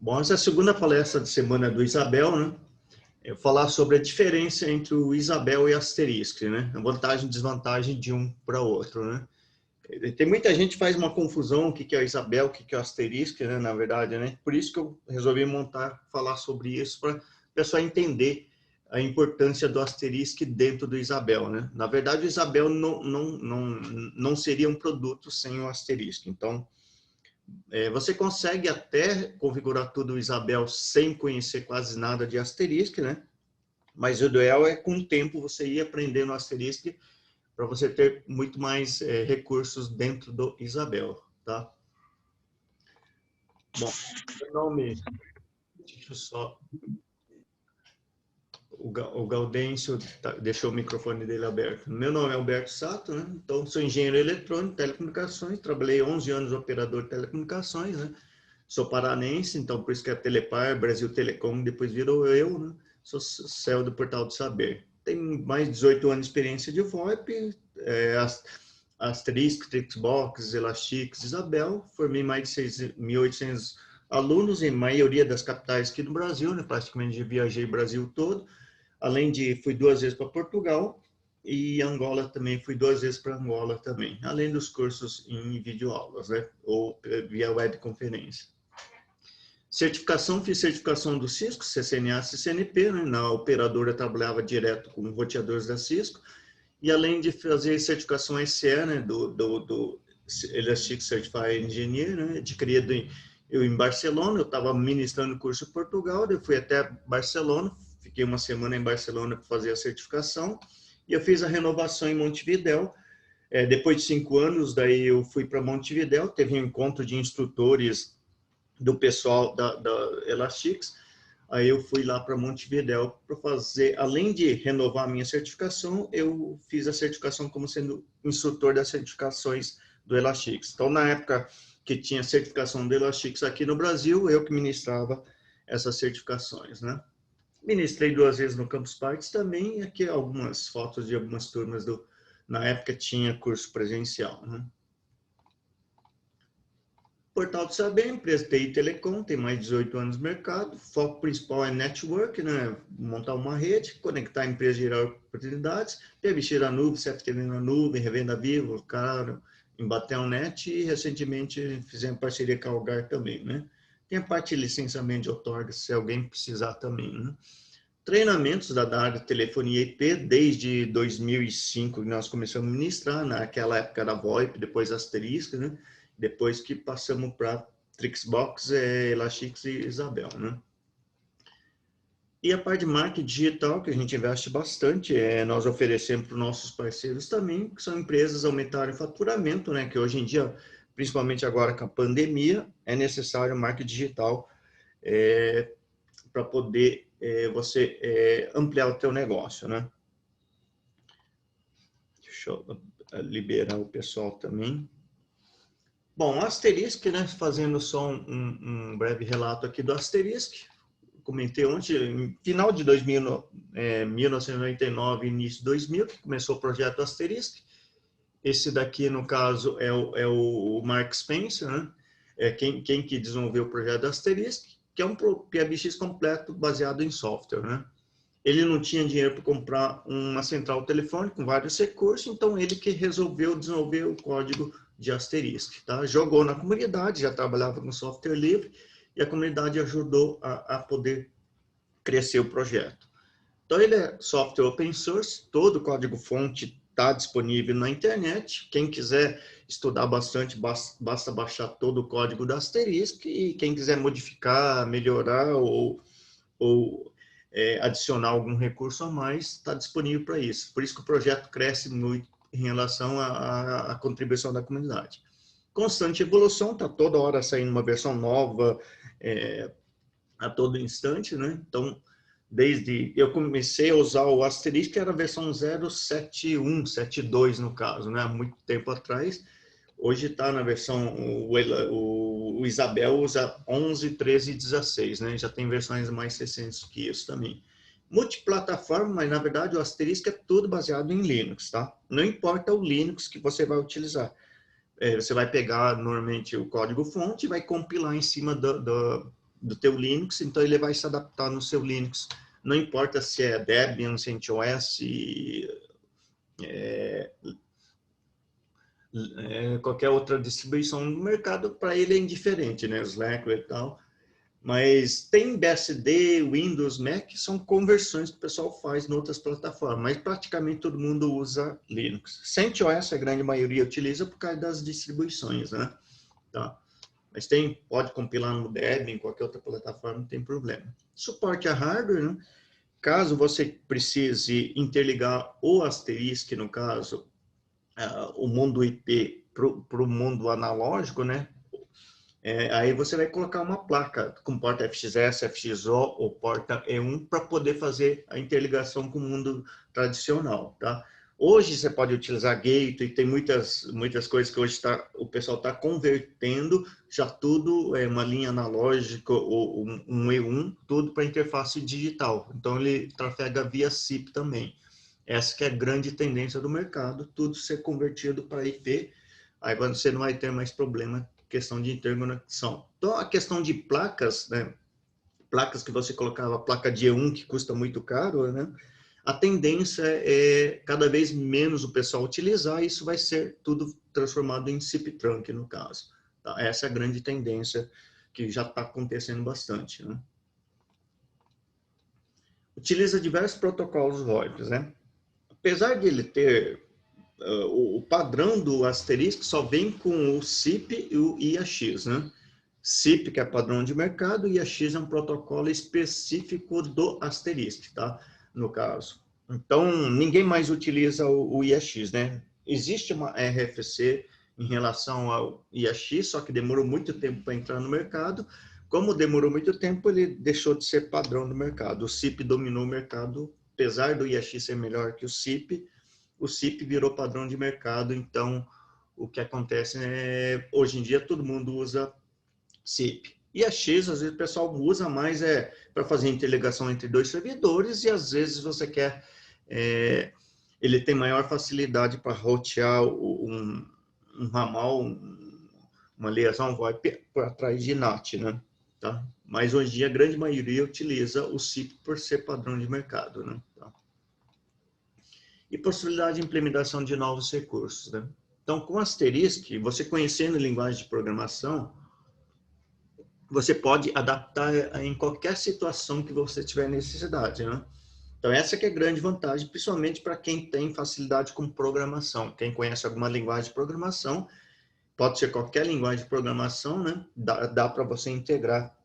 Bom, essa é a segunda palestra de semana do Isabel, né? Eu vou falar sobre a diferença entre o Isabel e Asterisk, né? A vantagem e desvantagem de um para o outro, né? Tem muita gente que faz uma confusão o que é o Isabel, o que é o Asterisk, né? Na verdade, né? Por isso que eu resolvi falar sobre isso para o pessoal entender a importância do Asterisk dentro do Isabel, né? Na verdade, o Isabel não seria um produto sem o Asterisk. Então, você consegue até configurar tudo o Isabel sem conhecer quase nada de Asterisk, né? Mas o ideal é, com o tempo, você ir aprendendo Asterisk para você ter muito mais recursos dentro do Isabel, tá? Bom, meu nome... Deixa eu só... O Gaudêncio deixou o microfone dele aberto. Meu nome é Alberto Sato, né? Então, sou engenheiro eletrônico, telecomunicações, trabalhei 11 anos operador de telecomunicações, né? Sou paranense, então por isso que é Telepar, Brasil Telecom, depois virou eu, né? Sou CEO do Portal do Saber. Tenho mais de 18 anos de experiência de VoIP, Asterisk, Trixbox, Elastix, Isabel. Formei mais de 6.800 alunos, em maioria das capitais aqui do Brasil, né? Praticamente viajei o Brasil todo. Além de, fui 2 vezes para Portugal e Angola também, fui 2 vezes para Angola também. Além dos cursos em videoaulas, né? Ou via webconferência. Certificação, fiz certificação do Cisco, CCNA, CCNP, né? Na operadora eu trabalhava direto com roteadores da Cisco, e além de fazer certificação SE, né? do Elastic Certified Engineer, né? Adquirido eu em Barcelona, eu estava ministrando o curso em Portugal, eu fui até Barcelona, fiquei uma semana em Barcelona para fazer a certificação, e eu fiz a renovação em Montevidéu. Depois de 5 anos, daí eu fui para Montevidéu, teve um encontro de instrutores do pessoal da Elastix. Aí eu fui lá para Montevidéu para fazer, além de renovar a minha certificação, eu fiz a certificação como sendo instrutor das certificações do Elastix. Então, na época que tinha certificação do Elastix aqui no Brasil, eu que ministrava essas certificações, né? Ministrei 2 vezes no Campus Parties também, e aqui algumas fotos de algumas turmas na época tinha curso presencial, né? Portal do Saber, empresa TI Telecom, tem mais de 18 anos no mercado. O foco principal é network, né? Montar uma rede, conectar a empresa e gerar oportunidades. PBX na nuvem, CFTV na nuvem, revenda viva, caro, em Battle.net, e recentemente fizemos parceria com a Algar também, né? Tem a parte de licenciamento de outorga, se alguém precisar também, né? Treinamentos da área de telefonia IP, desde 2005 que nós começamos a ministrar, naquela época era VoIP, depois Asterisk, né? Depois que passamos para Trixbox, Elastix e Isabel, né? E a parte de marketing digital, que a gente investe bastante, nós oferecemos para os nossos parceiros também, que são empresas aumentarem o faturamento, né? Que hoje em dia, principalmente agora com a pandemia, é necessário marketing digital para poder você ampliar o teu negócio, né? Deixa eu liberar o pessoal também. Bom, Asterisk, né? Fazendo só um breve relato aqui do Asterisk. Comentei ontem, no final de 1999, início de 2000, que começou o projeto Asterisk. Esse daqui, no caso, é o Mark Spencer, né? Quem que desenvolveu o projeto Asterisk, que é um PBX completo baseado em software, né? Ele não tinha dinheiro para comprar uma central telefônica com vários recursos, então ele que resolveu desenvolver o código de Asterisk, tá? Jogou na comunidade, já trabalhava com software livre, e a comunidade ajudou a poder crescer o projeto. Então, ele é software open source, todo o código-fonte está disponível na internet. Quem quiser estudar bastante, basta baixar todo o código da Asterisk, e quem quiser modificar, melhorar ou adicionar algum recurso a mais, está disponível para isso. Por isso que o projeto cresce muito em relação à contribuição da comunidade. Constante evolução, está toda hora saindo uma versão nova, a todo instante, né? Então, desde eu comecei a usar o Asterisk, era a versão 0.71, 7.2 no caso, né? Há muito tempo atrás. Hoje está na versão, o Isabel usa 11, 13 e 16, né? Já tem versões mais recentes que isso também. Multiplataforma, mas na verdade o Asterisk é tudo baseado em Linux, tá? Não importa o Linux que você vai utilizar. Você vai pegar normalmente o código-fonte e vai compilar em cima do teu Linux, então ele vai se adaptar no seu Linux. Não importa se é Debian, CentOS, qualquer outra distribuição no mercado, para ele é indiferente, né? Slackware e tal. Mas tem BSD, Windows, Mac, são conversões que o pessoal faz em outras plataformas, mas praticamente todo mundo usa Linux. CentOS a grande maioria utiliza por causa das distribuições, né? Tá. Mas pode compilar no Debian, em qualquer outra plataforma, não tem problema. Suporte a hardware, né? Caso você precise interligar o Asterisk, no caso, o mundo IP para o mundo analógico, né? Aí você vai colocar uma placa com porta FXS, FXO ou porta E1 para poder fazer a interligação com o mundo tradicional, tá? Hoje você pode utilizar gateway, tem muitas coisas que hoje o pessoal está convertendo, já tudo é uma linha analógica ou um E1, tudo para interface digital. Então ele trafega via SIP também. Essa que é a grande tendência do mercado, tudo ser convertido para IP, aí você não vai ter mais problema questão de interconexão. Então, a questão de placas, né? Placas que você colocava, placa de E1, que custa muito caro, né? A tendência é cada vez menos o pessoal utilizar, e isso vai ser tudo transformado em SIP trunk, no caso. Tá? Essa é a grande tendência que já está acontecendo bastante, né? Utiliza diversos protocolos VoIP, né? Apesar de ele ter o padrão do Asterisk só vem com o SIP e o IAX, né? SIP, que é padrão de mercado, e IAX é um protocolo específico do Asterisk, tá? No caso. Então, ninguém mais utiliza o IAX, né? Existe uma RFC em relação ao IAX, só que demorou muito tempo para entrar no mercado. Como demorou muito tempo, ele deixou de ser padrão do mercado. O SIP dominou o mercado, apesar do IAX ser melhor que o SIP virou padrão de mercado, então o que acontece é, hoje em dia todo mundo usa SIP. E a X, às vezes o pessoal usa mais para fazer interligação entre dois servidores, e às vezes você quer, ele tem maior facilidade para rotear um ramal, uma liação VoIP para trás de NAT, né? Tá? Mas hoje em dia a grande maioria utiliza o SIP por ser padrão de mercado, né? Tá? E possibilidade de implementação de novos recursos, né? Então, com Asterisk, você conhecendo linguagem de programação, você pode adaptar em qualquer situação que você tiver necessidade, né? Então, essa que é a grande vantagem, principalmente para quem tem facilidade com programação. Quem conhece alguma linguagem de programação, pode ser qualquer linguagem de programação, né? Dá para você integrar.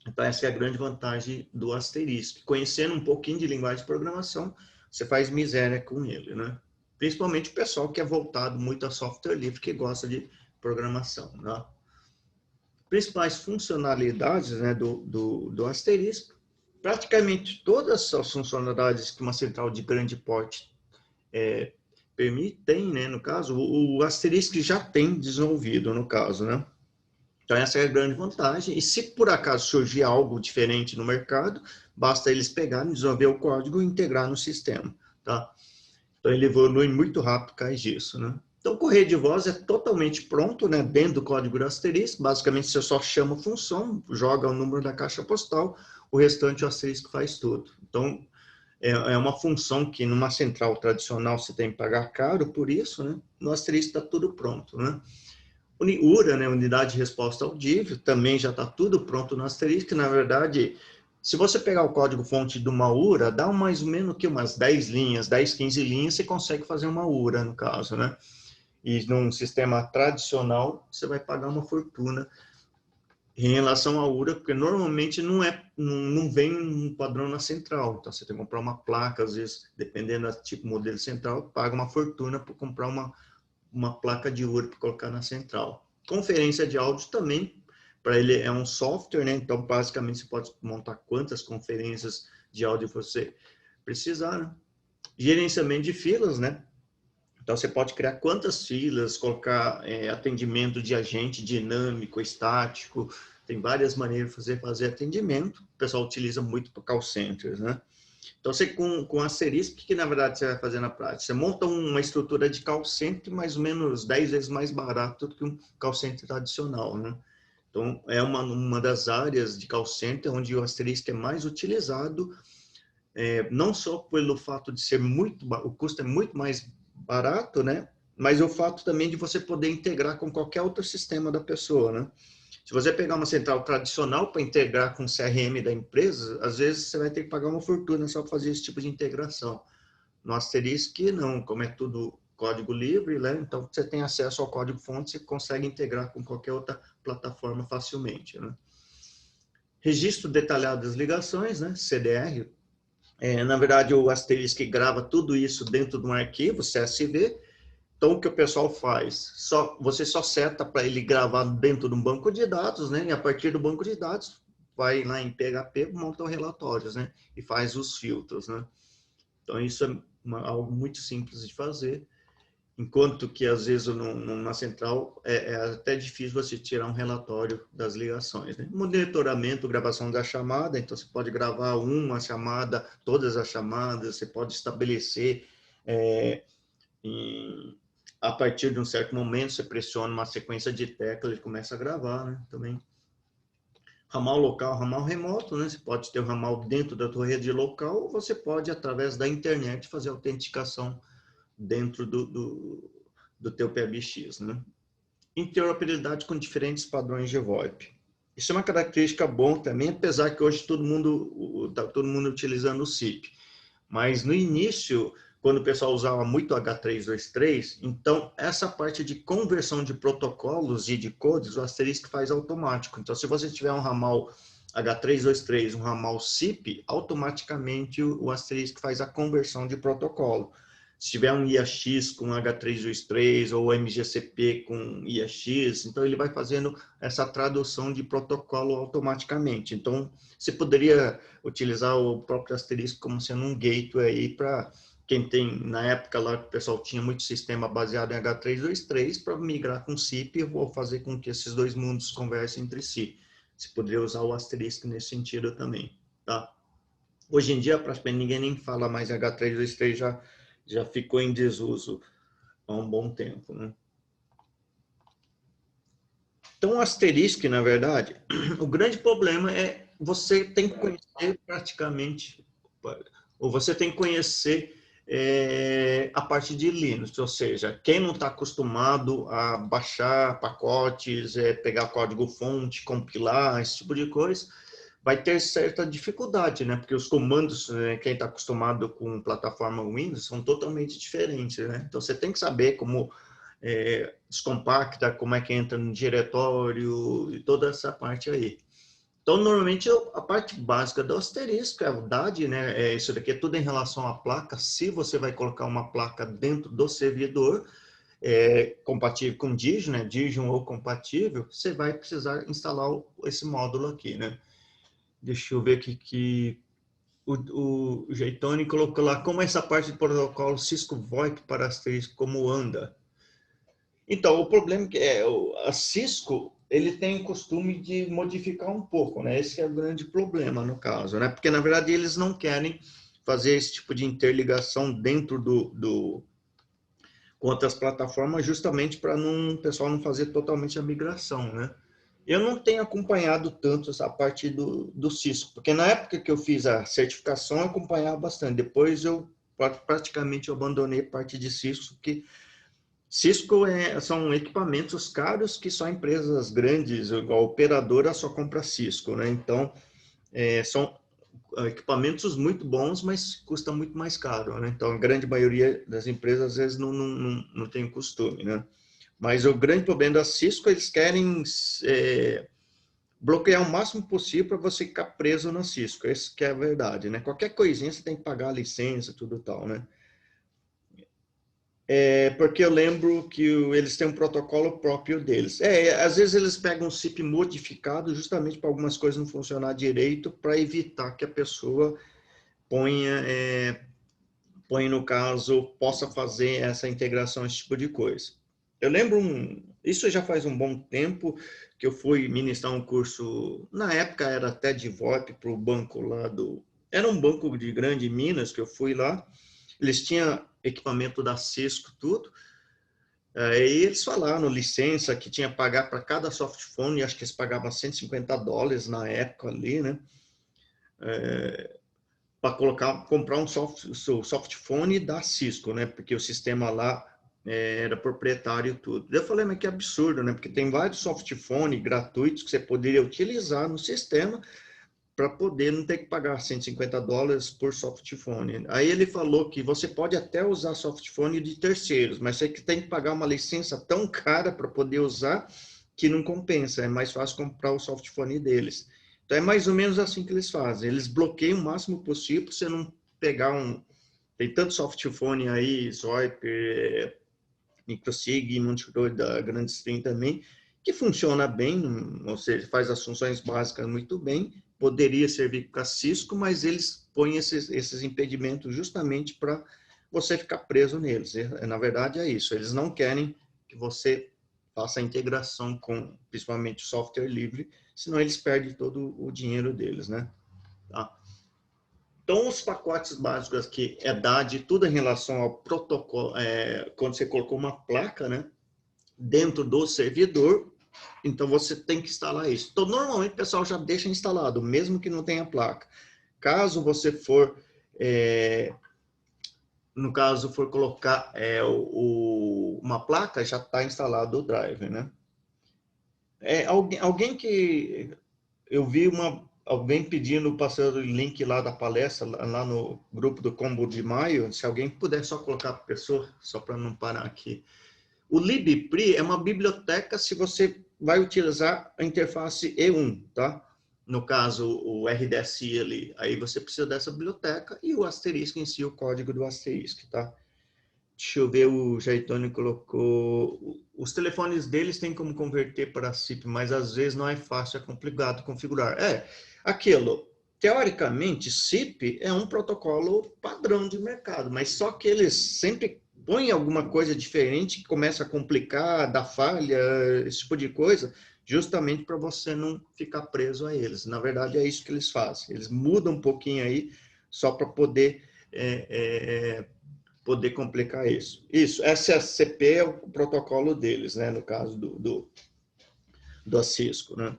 Então, essa é a grande vantagem do Asterisk. Conhecendo um pouquinho de linguagem de programação, você faz miséria com ele, né? Principalmente o pessoal que é voltado muito a software livre, que gosta de programação, né? Principais funcionalidades, né, do Asterisk, praticamente todas as funcionalidades que uma central de grande porte permite, né, no caso, o Asterisk já tem desenvolvido, no caso, né? Então, essa é a grande vantagem. E se por acaso surgir algo diferente no mercado, basta eles pegarem, desenvolver o código e integrar no sistema, tá? Então, ele evolui muito rápido por causa disso, né? Então, o correio de voz é totalmente pronto, né? Dentro do código do Asterisk. Basicamente, você só chama a função, joga o número da caixa postal, o restante o Asterisk faz tudo. Então, é uma função que numa central tradicional você tem que pagar caro por isso, né? No Asterisk está tudo pronto, né? URA, né, unidade de resposta audível, também já está tudo pronto no Asterisk. Na verdade, se você pegar o código-fonte de uma URA, dá mais ou menos que umas 10 linhas, 10, 15 linhas, você consegue fazer uma URA, no caso, né? E num sistema tradicional, você vai pagar uma fortuna em relação à URA, porque normalmente não vem um padrão na central. Então, você tem que comprar uma placa, às vezes, dependendo do tipo modelo central, paga uma fortuna para comprar uma placa de URA para colocar na central. Conferência de áudio também, para ele é um software, né? Então, basicamente, você pode montar quantas conferências de áudio você precisar, né? Gerenciamento de filas, né? Então, você pode criar quantas filas, colocar atendimento de agente dinâmico, estático, tem várias maneiras de fazer atendimento. O pessoal utiliza muito para call centers, né? Então, você com Asterisk, o que na verdade você vai fazer na prática? Você monta uma estrutura de call center mais ou menos 10 vezes mais barato do que um call center tradicional, né? Então, é uma das áreas de call center onde o asterisco é mais utilizado, não só pelo fato de ser o custo é muito mais barato, né? Mas o fato também de você poder integrar com qualquer outro sistema da pessoa, né? Se você pegar uma central tradicional para integrar com o CRM da empresa, às vezes você vai ter que pagar uma fortuna só para fazer esse tipo de integração. No Asterisk, não, como é tudo código livre, né? Então você tem acesso ao código-fonte, você consegue integrar com qualquer outra plataforma facilmente, né? Registro detalhado das ligações, né? CDR. Na verdade, o Asterisk grava tudo isso dentro de um arquivo, CSV. Então, o que o pessoal faz? Você só seta para ele gravar dentro de um banco de dados, né? E a partir do banco de dados, vai lá em PHP, monta os relatórios, né? E faz os filtros, né? Então, isso é algo muito simples de fazer. Enquanto que, às vezes, numa central, é até difícil você tirar um relatório das ligações, né? Monitoramento, gravação da chamada. Então, você pode gravar uma chamada, todas as chamadas. Você pode estabelecer... a partir de um certo momento, você pressiona uma sequência de teclas, ele começa a gravar, né? Também. Ramal local, ramal remoto, né? Você pode ter um ramal dentro da tua rede local, ou você pode, através da internet, fazer autenticação dentro do teu PBX, né? Interoperabilidade com diferentes padrões de VoIP. Isso é uma característica boa também, apesar que hoje está todo mundo utilizando o SIP. Mas no início, quando o pessoal usava muito H323, então essa parte de conversão de protocolos e de codes, o Asterisk faz automático. Então, se você tiver um ramal H323, um ramal SIP, automaticamente o Asterisk faz a conversão de protocolo. Se tiver um IAX com H323 ou MGCP com IAX, então ele vai fazendo essa tradução de protocolo automaticamente. Então, você poderia utilizar o próprio Asterisk como sendo um gateway aí para quem tem, na época lá, o pessoal tinha muito sistema baseado em H323 para migrar com SIP ou fazer com que esses dois mundos conversem entre si. Você poderia usar o Asterisk nesse sentido também, tá? Hoje em dia, praticamente ninguém nem fala mais em H323, já ficou em desuso há um bom tempo, né? Então, o Asterisk, na verdade, o grande problema é você tem que conhecer praticamente, ou você tem que conhecer a parte de Linux, ou seja, quem não está acostumado a baixar pacotes, pegar código-fonte, compilar, esse tipo de coisa, vai ter certa dificuldade, né? Porque os comandos, quem está acostumado com plataforma Windows, são totalmente diferentes, né? Então, você tem que saber como descompacta, como é que entra no diretório e toda essa parte aí. Então, normalmente, a parte básica do asterisco é a DAD, né? Isso daqui é tudo em relação à placa. Se você vai colocar uma placa dentro do servidor, compatível com Digium, né? Digium ou compatível, você vai precisar instalar esse módulo aqui, né? Deixa eu ver aqui que o Jeitone colocou lá como essa parte do protocolo Cisco VoIP para asterisco, como anda. Então, o problema é a Cisco, ele tem o costume de modificar um pouco, né? Esse é o grande problema no caso, né? Porque, na verdade, eles não querem fazer esse tipo de interligação dentro com outras plataformas, justamente para o pessoal não fazer totalmente a migração, né? Eu não tenho acompanhado tanto essa parte do Cisco, porque na época que eu fiz a certificação, eu acompanhava bastante. Depois, eu praticamente abandonei parte de Cisco, porque Cisco são equipamentos caros que só empresas grandes, igual a operadora, só compra Cisco, né? Então, são equipamentos muito bons, mas custa muito mais caro, né? Então, a grande maioria das empresas, às vezes, não tem o costume, né? Mas o grande problema da Cisco, eles querem bloquear o máximo possível para você ficar preso na Cisco. Isso que é a verdade, né? Qualquer coisinha você tem que pagar a licença, tudo tal, né? Porque eu lembro que eles têm um protocolo próprio deles. Às vezes eles pegam um SIP modificado justamente para algumas coisas não funcionar direito, para evitar que a pessoa ponha, no caso, possa fazer essa integração, esse tipo de coisa. Eu lembro, isso já faz um bom tempo, que eu fui ministrar um curso, na época era até de VoIP para o banco lá era um banco de grande Minas, que eu fui lá, eles tinham equipamento da Cisco, tudo, Aí eles falaram licença que tinha que pagar para cada softphone, acho que eles pagavam US$ 150 na época ali, né? Para comprar um softphone da Cisco, né? Porque o sistema lá era proprietário e tudo. Eu falei, mas que absurdo, né? Porque tem vários softphones gratuitos que você poderia utilizar no sistema para poder não ter que pagar US$ 150 por softphone. Aí ele falou que você pode até usar softphone de terceiros, mas você tem que pagar uma licença tão cara para poder usar que não compensa, é mais fácil comprar o softphone deles. Então é mais ou menos assim que eles fazem, eles bloqueiam o máximo possível para você não pegar um... Tem tanto softphone aí, Zoip, Microsig, Monteroy da Grande Stream também, que funciona bem, ou seja, faz as funções básicas muito bem, poderia servir para Cisco, mas eles põem esses impedimentos justamente para você ficar preso neles. Na verdade, é isso. Eles não querem que você faça a integração com, principalmente, o software livre, senão eles perdem todo o dinheiro deles, né? Tá? Então, os pacotes básicos aqui é DAD, tudo em relação ao protocolo, quando você colocou uma placa, né, dentro do servidor, então você tem que instalar isso. Então, normalmente o pessoal já deixa instalado, mesmo que não tenha placa. Caso você for, no caso, for colocar uma placa, já está instalado o driver, né? Alguém que... Eu vi alguém pedindo, passando o link lá da palestra, lá no grupo do Combo de Maio, se alguém puder só colocar para a pessoa, só para não parar aqui. O libpri é uma biblioteca se você vai utilizar a interface E1, tá? No caso, o RDSI ali, aí você precisa dessa biblioteca e o asterisco em si, o código do asterisco, tá? Deixa eu ver, o Jaitônio colocou... Os telefones deles têm como converter para SIP, mas às vezes não é fácil, é complicado configurar. Aquilo, teoricamente, SIP é um protocolo padrão de mercado, mas só que eles sempre põem alguma coisa diferente que começa a complicar, dar falha, esse tipo de coisa, justamente para você não ficar preso a eles. Na verdade, é isso que eles fazem. Eles mudam um pouquinho aí, só para poder... poder complicar isso. SSCP é o protocolo deles, né? No caso do Cisco, né?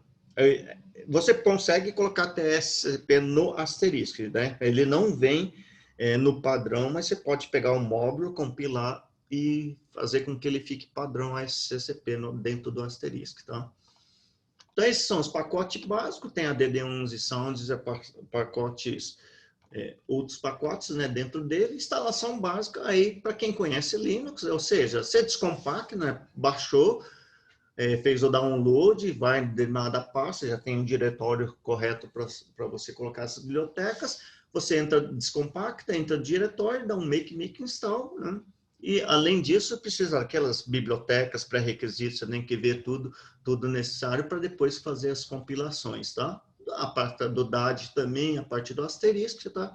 Você consegue colocar TSCP no asterisco, né? Ele não vem no padrão, mas você pode pegar o módulo, compilar e fazer com que ele fique padrão SCCP dentro do asterisco, tá? Então, esses são os pacotes básicos, tem a DD11 Sounds, pacotes... outros pacotes, né, dentro dele, instalação básica aí para quem conhece Linux, ou seja, você descompacta, né, baixou, fez o download, vai determinada pasta, já tem um diretório correto para você colocar essas bibliotecas, você entra, descompacta, entra no diretório, dá um make install, né? E além disso, precisa daquelas bibliotecas pré-requisitos, você tem que ver tudo necessário para depois fazer as compilações, tá? A parte do DAD também, a parte do asterisco, tá?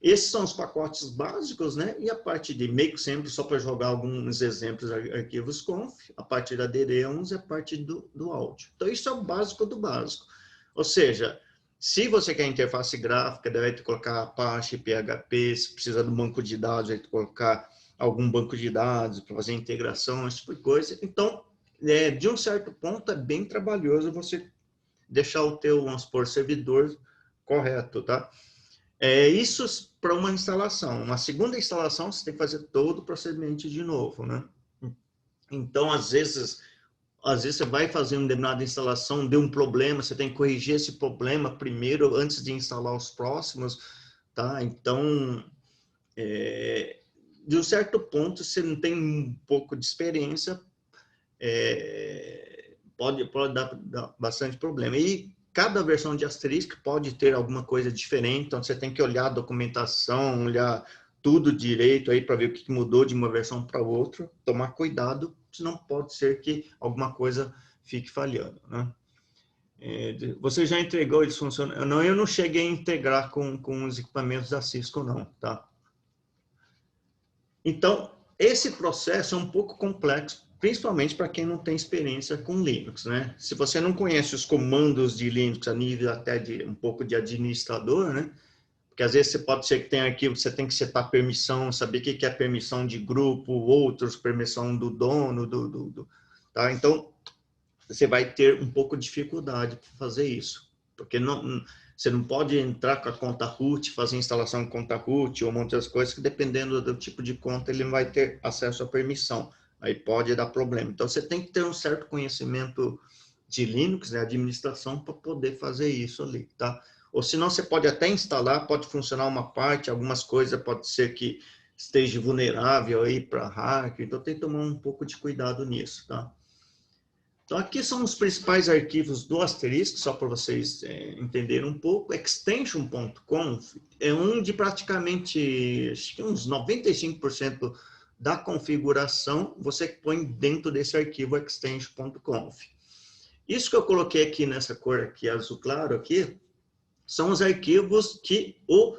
Esses são os pacotes básicos, né? E a parte de make sample, só para jogar alguns exemplos, arquivos conf, a parte da DD11 é a parte do áudio. Então, isso é o básico do básico. Ou seja, se você quer interface gráfica, deve colocar Apache, PHP, se precisa de um banco de dados, deve colocar algum banco de dados para fazer integração, esse tipo de coisa. Então, de um certo ponto, é bem trabalhoso você deixar o teu, vamos supor, servidor correto, tá? Isso para uma instalação. Uma segunda instalação, você tem que fazer todo o procedimento de novo, né? Então, às vezes você vai fazer uma determinada instalação, deu um problema, você tem que corrigir esse problema primeiro, antes de instalar os próximos, tá? Então, de um certo ponto, você não tem um pouco de experiência, pode dar bastante problema. E cada versão de Asterisk pode ter alguma coisa diferente, então você tem que olhar a documentação, olhar tudo direito aí para ver o que mudou de uma versão para outra, tomar cuidado, senão pode ser que alguma coisa fique falhando, né? Você já entregou, eles funcionam? Não, eu não cheguei a integrar com os equipamentos da Cisco, não, tá? Então, esse processo é um pouco complexo, principalmente para quem não tem experiência com Linux, né? Se você não conhece os comandos de Linux a nível até de um pouco de administrador, né? Porque às vezes você pode ser que tenha arquivo, você tem que setar permissão, saber o que é permissão de grupo, outros, permissão do dono, tá? Então, você vai ter um pouco de dificuldade para fazer isso. Porque você não pode entrar com a conta root, fazer instalação de conta root ou muitas coisas que, dependendo do tipo de conta, ele não vai ter acesso à permissão. Aí pode dar problema. Então, você tem que ter um certo conhecimento de Linux, né, administração, para poder fazer isso ali, tá? Ou senão você pode até instalar, pode funcionar uma parte, algumas coisas pode ser que esteja vulnerável aí para hacker, então tem que tomar um pouco de cuidado nisso, tá? Então aqui são os principais arquivos do Asterisk, só para vocês entenderem um pouco. Extension.conf é um de praticamente, acho que uns 95% da configuração você põe dentro desse arquivo extension.conf. Isso que eu coloquei aqui nessa cor aqui, azul claro aqui, são os arquivos que o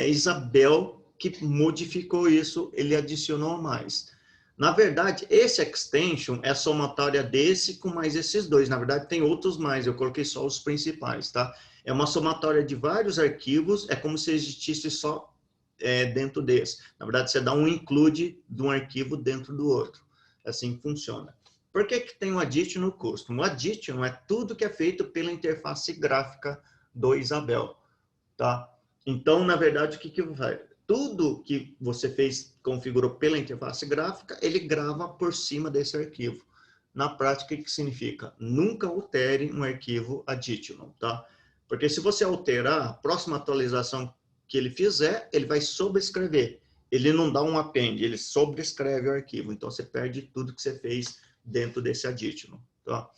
Isabel, que modificou isso, ele adicionou mais. Na verdade, esse extension é a somatória desse com mais esses dois. Na verdade, tem outros mais, eu coloquei só os principais, tá? É uma somatória de vários arquivos, é como se existisse só dentro desse. Na verdade, você dá um include de um arquivo dentro do outro. Assim funciona. Por que que tem o addition custom? O addition é tudo que é feito pela interface gráfica do Isabel, tá? Então, na verdade, o que vai? Tudo que você fez, configurou pela interface gráfica, ele grava por cima desse arquivo. Na prática, o que significa? Nunca altere um arquivo additional, tá? Porque se você alterar, a próxima atualização que ele fizer, ele vai sobrescrever. Ele não dá um append, ele sobrescreve o arquivo. Então, você perde tudo que você fez dentro desse additional, tá?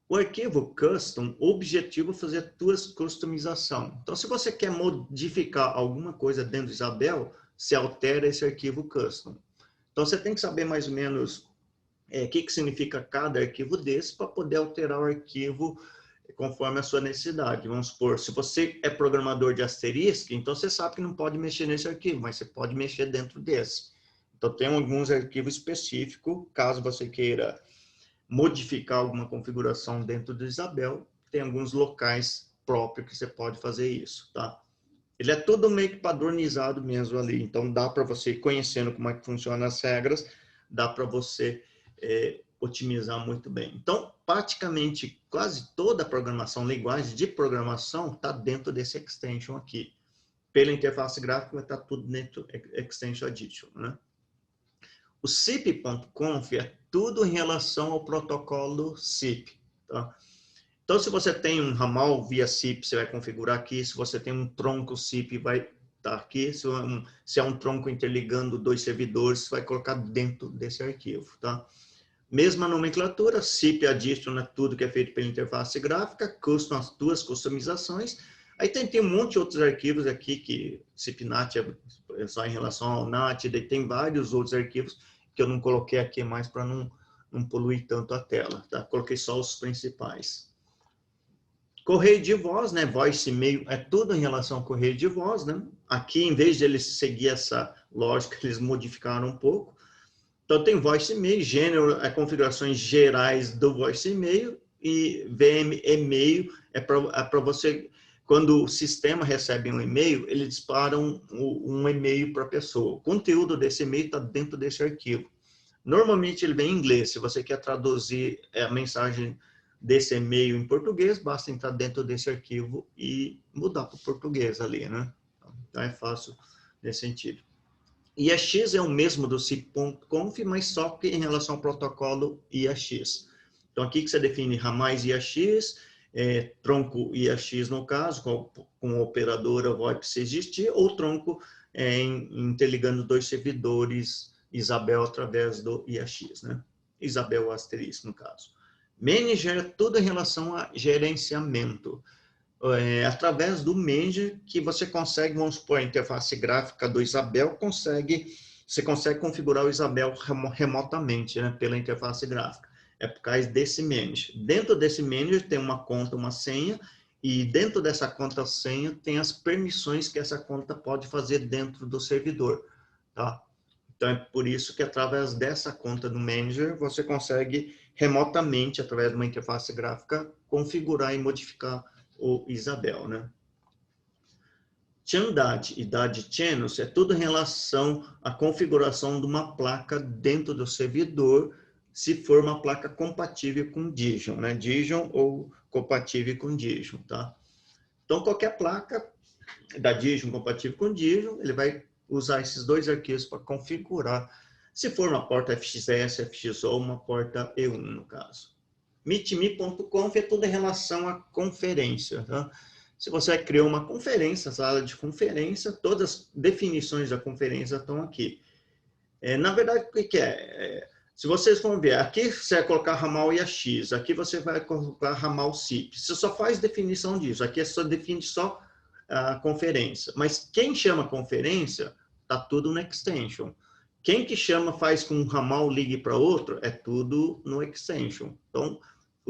O arquivo custom, o objetivo é fazer a tua customização. Então, se você quer modificar alguma coisa dentro do Isabel, você altera esse arquivo custom. Então, você tem que saber mais ou menos o que significa cada arquivo desse para poder alterar o arquivo conforme a sua necessidade. Vamos supor, se você é programador de Asterisk, então você sabe que não pode mexer nesse arquivo, mas você pode mexer dentro desse. Então, tem alguns arquivos específicos, caso você queira modificar alguma configuração dentro do Isabel, tem alguns locais próprios que você pode fazer isso, tá? Ele é tudo meio que padronizado mesmo ali, então dá para você, conhecendo como é que funcionam as regras, dá para você otimizar muito bem. Então, praticamente quase toda a programação, linguagem de programação, está dentro desse extension aqui. Pela interface gráfica, vai estar tudo dentro do extension addition, né? O SIP.conf é tudo em relação ao protocolo SIP, tá? Então, se você tem um ramal via SIP, você vai configurar aqui. Se você tem um tronco SIP, vai estar aqui. Se é um tronco interligando dois servidores, você vai colocar dentro desse arquivo, tá? Mesma nomenclatura, SIP addition é tudo que é feito pela interface gráfica, custom as duas customizações. Aí tem um monte de outros arquivos aqui, que SIP-NAT é só em relação ao NAT, daí tem vários outros arquivos que eu não coloquei aqui mais para não poluir tanto a tela, tá? Coloquei só os principais. Correio de voz, né? Voice e-mail é tudo em relação ao correio de voz, né? Aqui, em vez de eles seguir essa lógica, eles modificaram um pouco. Então, tem voice e-mail, gênero, configurações gerais do voice e-mail, e VM e-mail é para você, quando o sistema recebe um e-mail, ele dispara um e-mail para a pessoa. O conteúdo desse e-mail está dentro desse arquivo. Normalmente ele vem em inglês. Se você quer traduzir a mensagem desse e-mail em português, basta entrar dentro desse arquivo e mudar para o português ali, né? Então é fácil nesse sentido. IAX é o mesmo do SIP.conf, mas só que em relação ao protocolo IAX. Então aqui que você define ramais IAX, tronco IAX no caso, com operadora VoIP se existir, ou tronco interligando dois servidores Isabel através do IAX, né? Isabel asterisco no caso. Manager é tudo em relação a gerenciamento. Através do Manager que você consegue, vamos supor, a interface gráfica do Isabel, você consegue configurar o Isabel remotamente, né, pela interface gráfica. É por causa desse Manager. Dentro desse Manager tem uma conta, uma senha, e dentro dessa conta senha tem as permissões que essa conta pode fazer dentro do servidor, tá? Então, é por isso que através dessa conta do Manager, você consegue remotamente, através de uma interface gráfica, configurar e modificar o Isabel, né? Chandad e Dad Channels é tudo em relação à configuração de uma placa dentro do servidor, se for uma placa compatível com Dijon, né? Dijon ou compatível com Dijon, tá? Então, qualquer placa da Dijon compatível com Dijon, ele vai usar esses dois arquivos para configurar, se for uma porta FXS, FXO ou uma porta E1, no caso. meetme.conf é tudo em relação à conferência, tá? Se você criou uma conferência, sala de conferência, todas as definições da conferência estão aqui. Na verdade, o que é? Se vocês vão ver, aqui você vai colocar ramal IAX, aqui você vai colocar ramal CIP. Você só faz definição disso, aqui só define só a conferência. Mas quem chama conferência, está tudo no extension. Quem que chama, faz com um ramal ligue para outro, é tudo no extension. Então,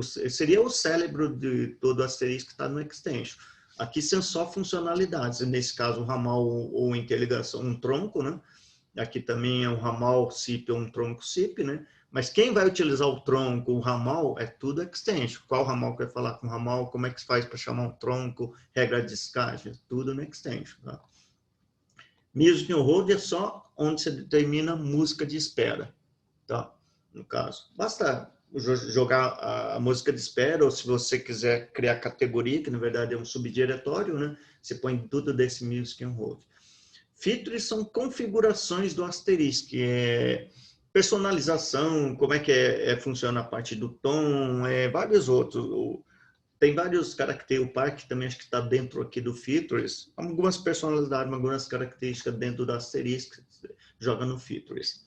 seria o cérebro de todo asterisco que está no extension. Aqui são só funcionalidades, nesse caso, um ramal ou interligação, um tronco, né? Aqui também é um ramal CIP ou um tronco CIP, né? Mas quem vai utilizar o tronco, o ramal, é tudo extension. Qual ramal que vai falar com o ramal, como é que se faz para chamar um tronco, regra de descagem, tudo no extension, tá? Music on hold é só onde você determina música de espera, tá? No caso, basta jogar a música de espera, ou se você quiser criar categoria, que na verdade é um subdiretório, né? Você põe tudo desse Music on hold. Features são configurações do asterisco, que é personalização, como é que funciona a parte do tom, vários outros. Tem vários caracteres, o parque também acho que está dentro aqui do Features, algumas personalidades, algumas características dentro do asterisco, joga no Features.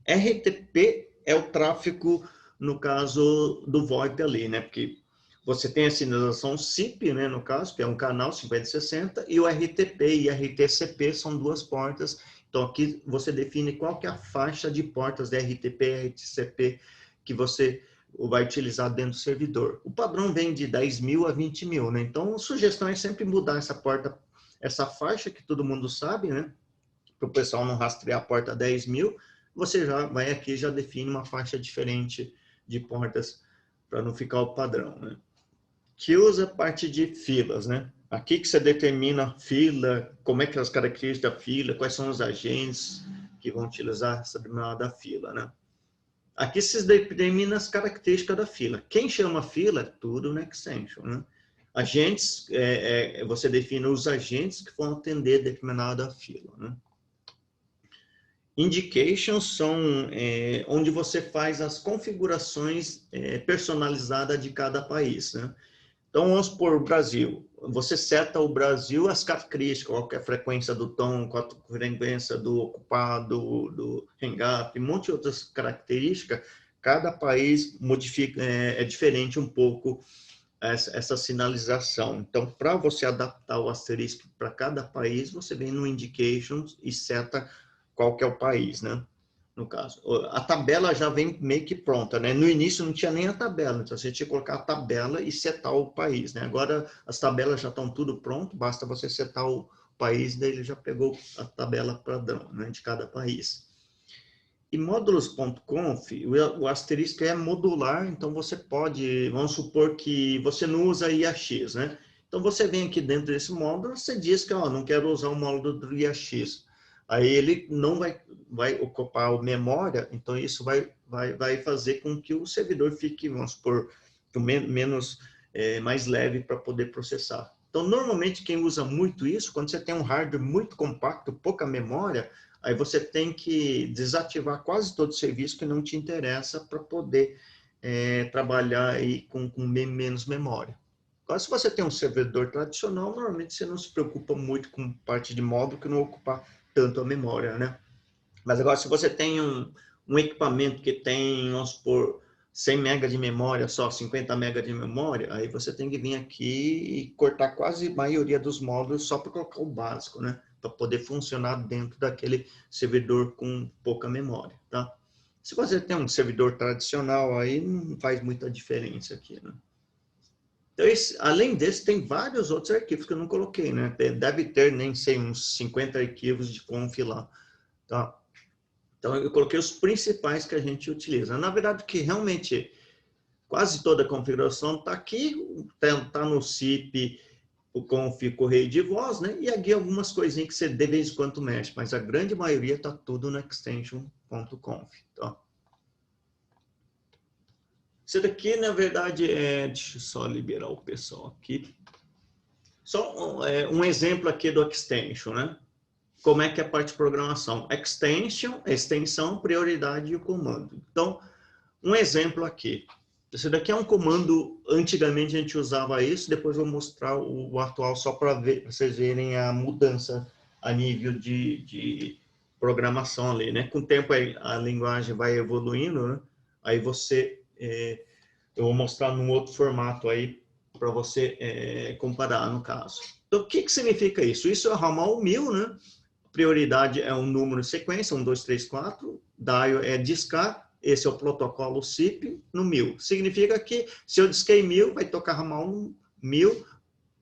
RTP é o tráfego, no caso do VoIP ali, né? Porque você tem a sinalização CIP, né, no caso, que é um canal 5060, e o RTP e RTCP são duas portas. Então, aqui você define qual que é a faixa de portas da RTP e RTCP que você vai utilizar dentro do servidor. O padrão vem de 10.000 a 20.000, né? Então, a sugestão é sempre mudar essa porta, essa faixa que todo mundo sabe, né? Para o pessoal não rastrear a porta 10.000, você já vai aqui já define uma faixa diferente de portas para não ficar o padrão, né? Que usa a parte de filas, né? Aqui que você determina a fila, como é que é as características da fila, quais são os agentes que vão utilizar essa determinada fila, né? Aqui se determina as características da fila. Quem chama fila é tudo no extension, né? Agentes, você define os agentes que vão atender determinada fila, né? Indications são onde você faz as configurações personalizadas de cada país, né? Então, vamos por o Brasil. Você seta o Brasil, as características, qual é a frequência do tom, qual a frequência do ocupado, do hang-up, um monte de outras características. Cada país modifica, é diferente um pouco essa sinalização. Então, para você adaptar o asterisco para cada país, você vem no Indications e seta qual que é o país, né? No caso, a tabela já vem meio que pronta, né? No início não tinha nem a tabela, então você tinha que colocar a tabela e setar o país, né? Agora as tabelas já estão tudo pronto, basta você setar o país, daí ele já pegou a tabela padrão, né, de cada país. E módulos.conf, o asterisco é modular, então você pode, vamos supor que você não usa IAX, né? Então você vem aqui dentro desse módulo, você diz que, ó, não quero usar o módulo do IAX. Aí ele não vai ocupar a memória, então isso vai fazer com que o servidor fique, vamos supor, mais leve para poder processar. Então, normalmente, quem usa muito isso, quando você tem um hardware muito compacto, pouca memória, aí você tem que desativar quase todo o serviço que não te interessa para poder trabalhar aí com menos memória. Agora, se você tem um servidor tradicional, normalmente você não se preocupa muito com parte de módulo que não ocupar tanto a memória, né? Mas agora, se você tem um equipamento que tem, vamos supor, 100 MB de memória, só 50 MB de memória, aí você tem que vir aqui e cortar quase a maioria dos módulos só para colocar o básico, né? Para poder funcionar dentro daquele servidor com pouca memória, tá? Se você tem um servidor tradicional, aí não faz muita diferença aqui, né? Então, além desse, tem vários outros arquivos que eu não coloquei, né? Deve ter, nem sei, uns 50 arquivos de conf lá, tá? Então, eu coloquei os principais que a gente utiliza. Na verdade, que realmente quase toda a configuração está aqui, está no CIP, o conf correio de voz, né? E aqui algumas coisinhas que você de vez em quando mexe, mas a grande maioria está tudo no extension.conf. Tá? Isso daqui, na verdade, deixa eu só liberar o pessoal aqui. Só um exemplo aqui do extension, né? Como é que é a parte de programação? Extension, extensão, prioridade e o comando. Então, um exemplo aqui. Esse daqui é um comando, antigamente a gente usava isso, depois eu vou mostrar o atual só para vocês verem a mudança a nível de programação ali, né? Com o tempo a linguagem vai evoluindo, né? Aí eu vou mostrar num outro formato aí para você comparar no caso. Então, o que significa isso? Isso é ramal 1000, né? Prioridade é um número de sequência, 1, 2, 3, 4. Dial é discar. Esse é o protocolo SIP no 1000. Significa que se eu disquei 1000, vai tocar ramal 1000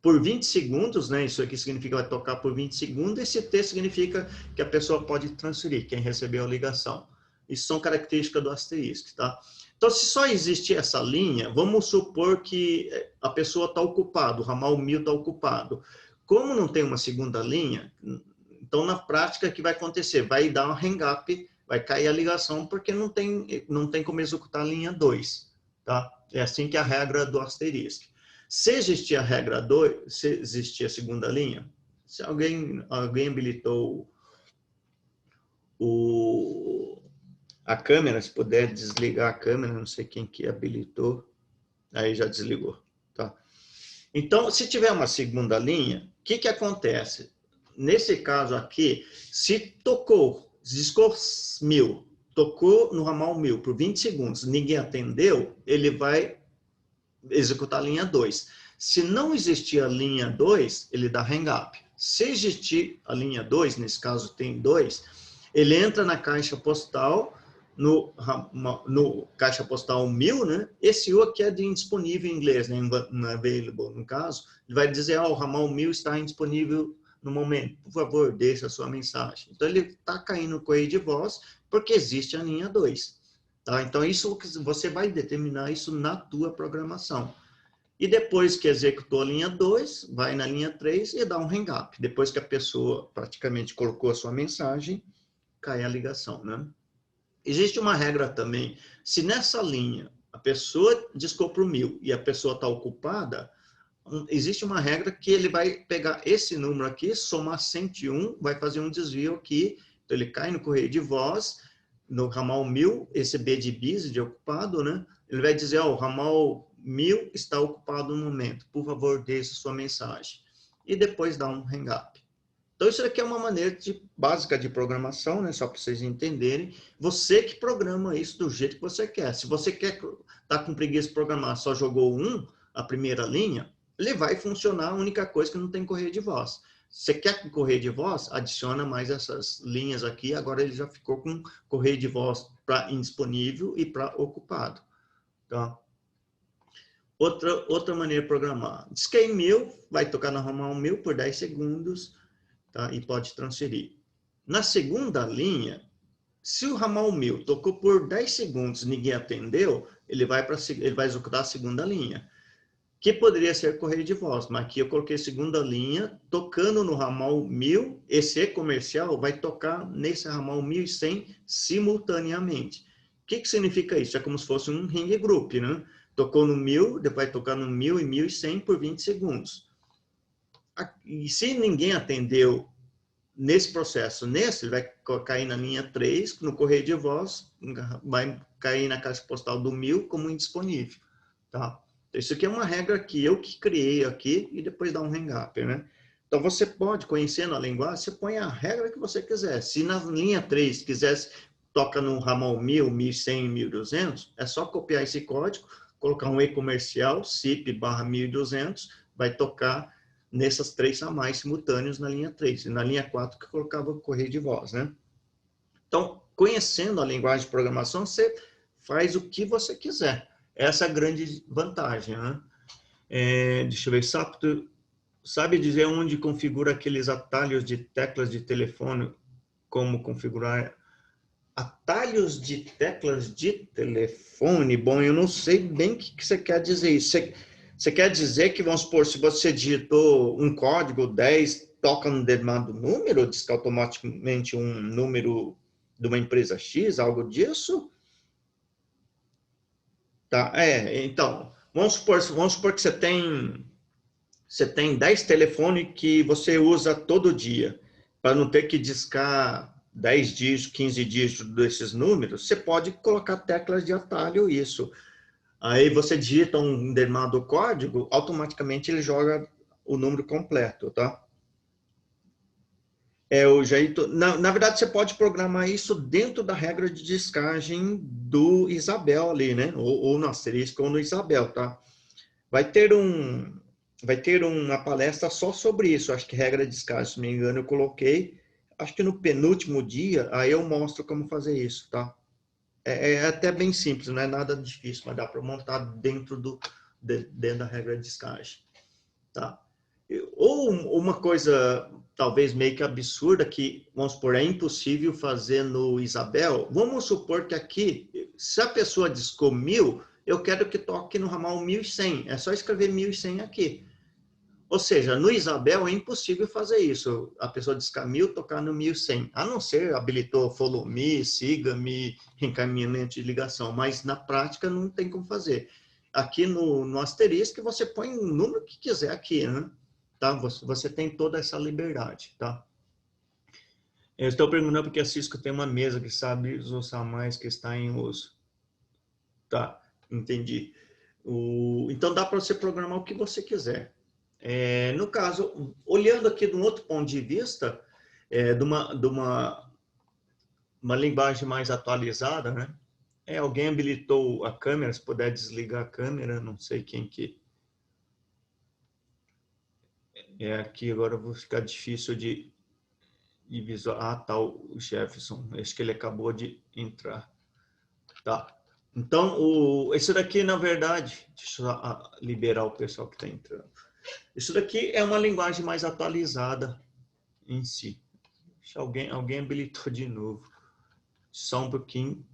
por 20 segundos, né? Isso aqui significa vai tocar por 20 segundos. Esse T significa que a pessoa pode transferir, quem recebeu a ligação. Isso são características do asterisco, tá? Então, se só existe essa linha, vamos supor que a pessoa está ocupada, o ramal 1000 está ocupado. Como não tem uma segunda linha, então, na prática, o que vai acontecer? Vai dar um hang-up, vai cair a ligação, porque não tem como executar a linha 2. Tá? É assim que é a regra do asterisco. Se existir a regra 2, se existir a segunda linha, se alguém habilitou a câmera, se puder desligar a câmera, não sei quem que habilitou, aí já desligou. Tá? Então, se tiver uma segunda linha, o que acontece? Nesse caso aqui, se tocou, discou 1000, tocou no ramal 1000 por 20 segundos, ninguém atendeu, ele vai executar a linha 2. Se não existir a linha 2, ele dá hang-up. Se existir a linha 2, nesse caso tem 2, ele entra na caixa postal, no caixa postal 1000, né? Esse U aqui é de indisponível em inglês, né? Unavailable, no caso. Ele vai dizer, o ramal 1000 está indisponível no momento. Por favor, deixe a sua mensagem. Então, ele está caindo no correio de voz porque existe a linha 2. Tá? Então, isso você vai determinar isso na tua programação. E depois que executou a linha 2, vai na linha 3 e dá um hang-up. Depois que a pessoa praticamente colocou a sua mensagem, cai a ligação, né? Existe uma regra também, se nessa linha a pessoa discou para o 1000 e a pessoa está ocupada, existe uma regra que ele vai pegar esse número aqui, somar 101, vai fazer um desvio aqui, então ele cai no correio de voz, no ramal 1000, esse B de busy, de ocupado, né? Ele vai dizer, o ramal 1000 está ocupado no momento, por favor, deixe sua mensagem. E depois dá um hang-up. Então, isso aqui é uma maneira básica de programação, né? Só para vocês entenderem. Você que programa isso do jeito que você quer. Se você tá com preguiça de programar, só jogou a primeira linha, ele vai funcionar, a única coisa que não tem correio de voz. Você quer correio de voz? Adiciona mais essas linhas aqui, agora ele já ficou com correio de voz para indisponível e para ocupado. Tá? Outra maneira de programar. Disquei 1000, vai tocar na ramal 1000 por 10 segundos, tá? E pode transferir. Na segunda linha, se o ramal 1000 tocou por 10 segundos e ninguém atendeu, ele vai executar a segunda linha, que poderia ser correio de voz, mas aqui eu coloquei segunda linha, tocando no ramal 1000, esse comercial vai tocar nesse ramal 1100 simultaneamente. O que significa isso? É como se fosse um ring group, né? Tocou no 1000, depois vai tocar no 1000 e 1100 por 20 segundos. E se ninguém atendeu nesse processo, ele vai cair na linha 3, no correio de voz, vai cair na caixa postal do 1000 como indisponível. Tá? Isso aqui é uma regra que eu criei aqui e depois dá um hang-up, né? Então, você pode, conhecendo a linguagem, você põe a regra que você quiser. Se na linha 3 quisesse toca no ramal 1000, 1100, 1200, é só copiar esse código, colocar um e-comercial, SIP/1200, vai tocar nessas 3 ramais simultâneos na linha 3. E na linha 4 que colocava o correio de voz, né? Então, conhecendo a linguagem de programação, você faz o que você quiser. Essa é a grande vantagem, né? Deixa eu ver, sabe dizer onde configura aqueles atalhos de teclas de telefone, como configurar atalhos de teclas de telefone? Bom, eu não sei bem o que você quer dizer isso. Você quer dizer que, vamos supor, se você digitou um código 10, toca num determinado número, diz que automaticamente um número de uma empresa X, algo disso? Tá? Então, vamos supor que você tem 10 telefones que você usa todo dia, para não ter que discar 10 dígitos, 15 dígitos desses números, você pode colocar teclas de atalho, isso. Aí você digita um determinado código, automaticamente ele joga o número completo, tá? É o jeito. Na verdade, você pode programar isso dentro da regra de descagem do Isabel ali, né? Ou no asterisco ou no Isabel, tá? Vai ter uma palestra só sobre isso. Acho que regra de descagem, se não me engano, eu coloquei. Acho que no penúltimo dia, aí eu mostro como fazer isso, tá? É até bem simples, não é nada difícil, mas dá para montar dentro da regra de descagem, tá? Ou uma coisa talvez meio que absurda que, vamos supor, é impossível fazer no Isabel. Vamos supor que aqui, se a pessoa discou 1000, eu quero que toque no ramal 1100. É só escrever 1100 aqui. Ou seja, no Isabel é impossível fazer isso. A pessoa discar 1000, tocar no 1100. A não ser habilitou follow me, siga-me, encaminhamento de ligação. Mas na prática não tem como fazer. Aqui no asterisco você põe o número que quiser aqui, né? Tá? Você tem toda essa liberdade, tá? Eu estou perguntando porque a Cisco tem uma mesa que sabe usar mais, que está em uso. Tá, entendi. Então dá para você programar o que você quiser. No caso, olhando aqui de um outro ponto de vista, uma linguagem mais atualizada, né? Alguém habilitou a câmera, se puder desligar a câmera, não sei quem que... Aqui agora vou ficar difícil de visual. Ah, tá, o Jefferson. Acho que ele acabou de entrar. Tá. Então, esse daqui, na verdade, deixa eu liberar o pessoal que está entrando. Isso daqui é uma linguagem mais atualizada em si. Deixa alguém habilitou de novo. Só um pouquinho.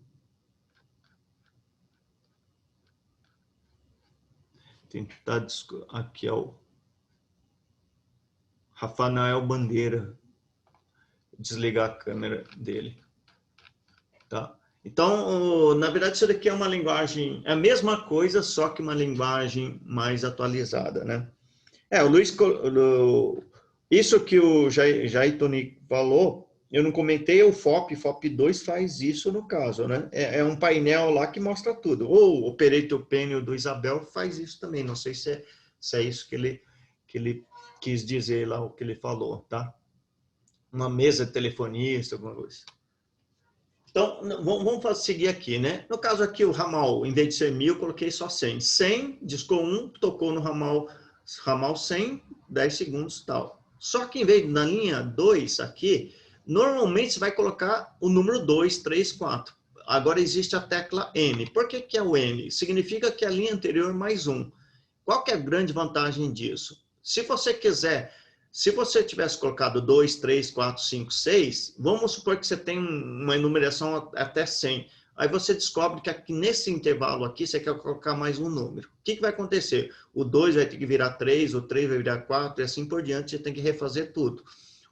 Tentar aqui é o Rafael Bandeira. Desligar a câmera dele. Tá? Então, na verdade, isso daqui é uma linguagem, é a mesma coisa, só que uma linguagem mais atualizada, né? O Luiz, isso que o Jair Toni falou, eu não comentei, o FOP2 faz isso no caso, né? É um painel lá que mostra tudo. Ou o Operator Panel do Isabel faz isso também, não sei se é isso que ele quis dizer lá, o que ele falou, tá? Uma mesa de telefonista, alguma coisa. Então, vamos seguir aqui, né? No caso aqui, o ramal, em vez de ser 1000, eu coloquei só 100. 100, discou 1, tocou no ramal 100, 10 segundos e tal. Só que em vez na linha 2 aqui, normalmente você vai colocar o número 2, 3, 4. Agora existe a tecla N. Por que é o N? Significa que é a linha anterior mais 1. Qual que é a grande vantagem disso? Se você tivesse colocado 2, 3, 4, 5, 6, vamos supor que você tem uma enumeração até 100. Aí você descobre que aqui nesse intervalo aqui você quer colocar mais um número. O que vai acontecer? O 2 vai ter que virar 3, o 3 vai virar 4 e assim por diante, você tem que refazer tudo.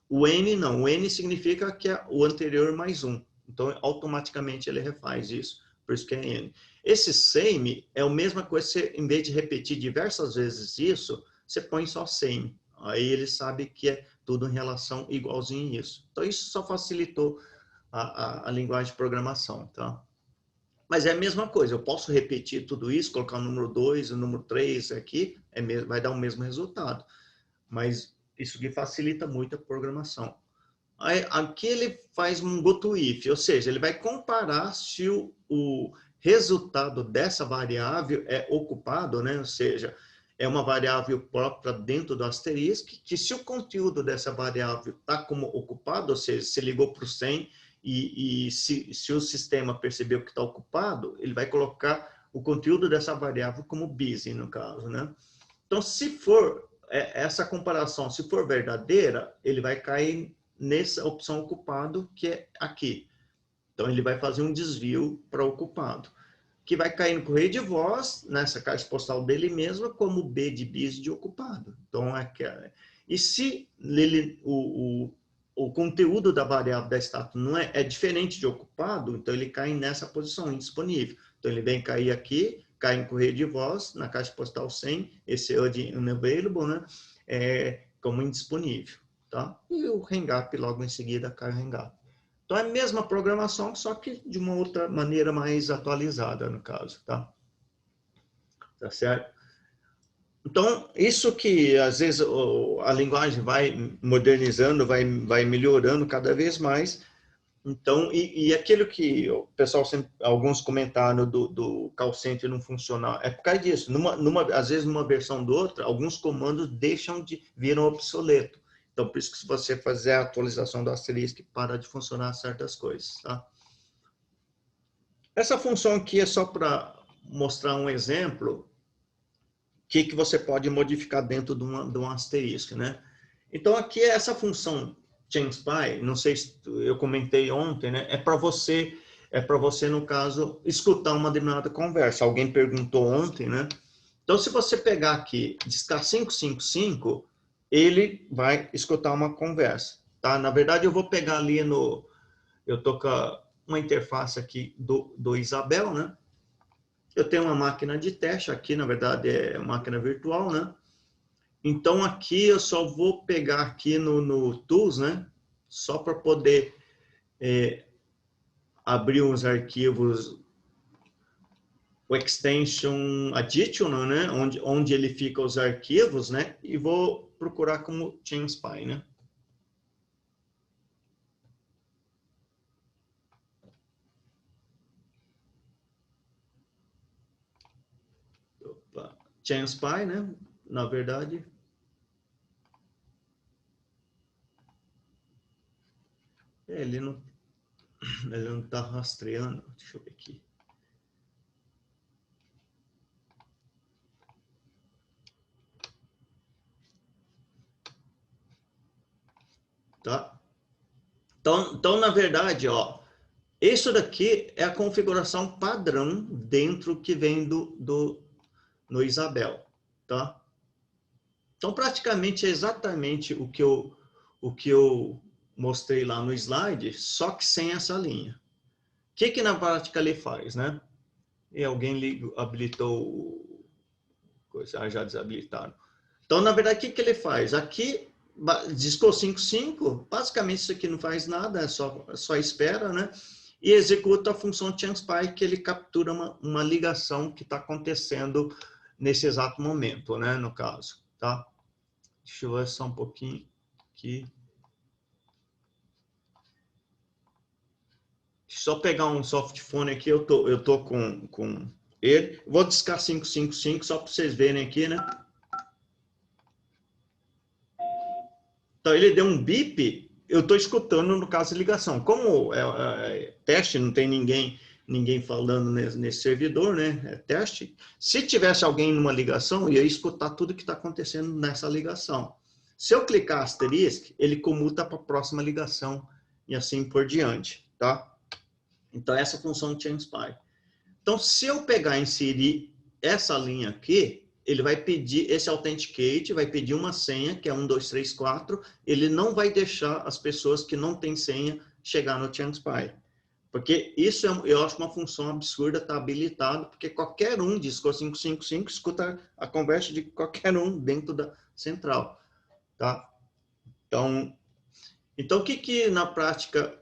O N não, o N significa que é o anterior mais 1. Então, automaticamente ele refaz isso, por isso que é N. Esse same é a mesma coisa, você, em vez de repetir diversas vezes isso, você põe só same. Aí ele sabe que é tudo em relação igualzinho isso. Então, isso só facilitou a linguagem de programação, tá? Mas é a mesma coisa, eu posso repetir tudo isso, colocar o número 2, o número 3 aqui, vai dar o mesmo resultado. Mas isso que facilita muito a programação. Aí, aqui ele faz um goToIf, ou seja, ele vai comparar se o resultado dessa variável é ocupado, né? Ou seja, é uma variável própria dentro do asterisco, que se o conteúdo dessa variável está como ocupado, ou seja, se ligou para o 100 e se o sistema percebeu que está ocupado, ele vai colocar o conteúdo dessa variável como busy, no caso, né? Então, se for essa comparação, se for verdadeira, ele vai cair nessa opção ocupado, que é aqui. Então, ele vai fazer um desvio para ocupado. que vai cair no correio de voz, nessa caixa postal dele mesmo, como B de bis de ocupado. Então, e se o conteúdo da variável da status não é diferente de ocupado, então ele cai nessa posição, indisponível. Então, ele vem cair aqui, cai em correio de voz, na caixa postal 100, esse unavailable, né? Como indisponível, tá? E o hang-up logo em seguida cai o hang-up. Então, é a mesma programação, só que de uma outra maneira mais atualizada, no caso, tá? Tá certo? Então, isso que, às vezes, a linguagem vai modernizando, vai melhorando cada vez mais. Então, e aquilo que o pessoal sempre, alguns comentaram do call center não funcionar, é por causa disso. Às vezes, numa versão do outra, alguns comandos viram obsoleto. Então, por isso que se você fazer a atualização do asterisco, para de funcionar certas coisas, tá? Essa função aqui é só para mostrar um exemplo que você pode modificar dentro de um asterisco, né? Então, aqui essa função ChangeSpy, não sei se eu comentei ontem, né? É para você, no caso, escutar uma determinada conversa. Alguém perguntou ontem, né? Então, se você pegar aqui, discar 555, ele vai escutar uma conversa, tá? Na verdade, eu vou pegar ali eu tô com uma interface aqui do Isabel, né? Eu tenho uma máquina de teste aqui, na verdade é máquina virtual, né? Então aqui eu só vou pegar aqui no Tools, né? Só para poder abrir uns arquivos, o extension additional, né? Onde ele fica os arquivos, né? E vou procurar como ChangeSpy, né? ChangeSpy, né? Na verdade, ele não está rastreando. Deixa eu ver aqui. Tá? Então, na verdade, ó, isso daqui é a configuração padrão dentro que vem no Isabel, tá? Então, praticamente é exatamente o que eu mostrei lá no slide, só que sem essa linha. O que na prática ele faz, né? E alguém habilitou coisa, já desabilitaram. Então, na verdade, o que ele faz? Aqui, discou 55, basicamente isso aqui não faz nada, é só espera, né? E executa a função ChangeSpy, que ele captura uma ligação que está acontecendo nesse exato momento, né? No caso, tá? Deixa eu ver só um pouquinho aqui. Só pegar um softphone aqui, eu tô com ele. Vou discar 555 só para vocês verem aqui, né? Então, ele deu um bip, eu estou escutando, no caso, de ligação. Como é teste, não tem ninguém falando nesse servidor, né? É teste. Se tivesse alguém numa ligação, eu ia escutar tudo que está acontecendo nessa ligação. Se eu clicar asterisco, ele comuta para a próxima ligação e assim por diante, tá? Então, essa função do ChangeSpy. Então, se eu pegar e inserir essa linha aqui, ele vai pedir esse authenticate, vai pedir uma senha, que é 1, 2, 3, 4. Ele não vai deixar as pessoas que não têm senha chegar no ChangeSpy. Porque isso eu acho uma função absurda, está habilitado, porque qualquer um disco 555 escuta a conversa de qualquer um dentro da central. Tá? Então o que na prática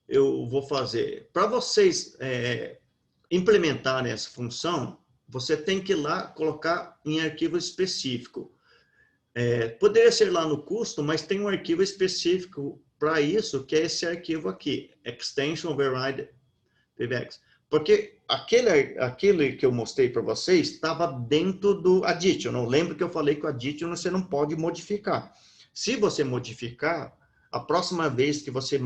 eu vou fazer? Para vocês implementarem essa função, você tem que ir lá colocar em arquivo específico. Poderia ser lá no custo, mas tem um arquivo específico para isso, que é esse arquivo aqui, extension override PBX. Porque aquele que eu mostrei para vocês estava dentro do additional. Lembra que eu falei que o additional você não pode modificar. Se você modificar, a próxima vez que você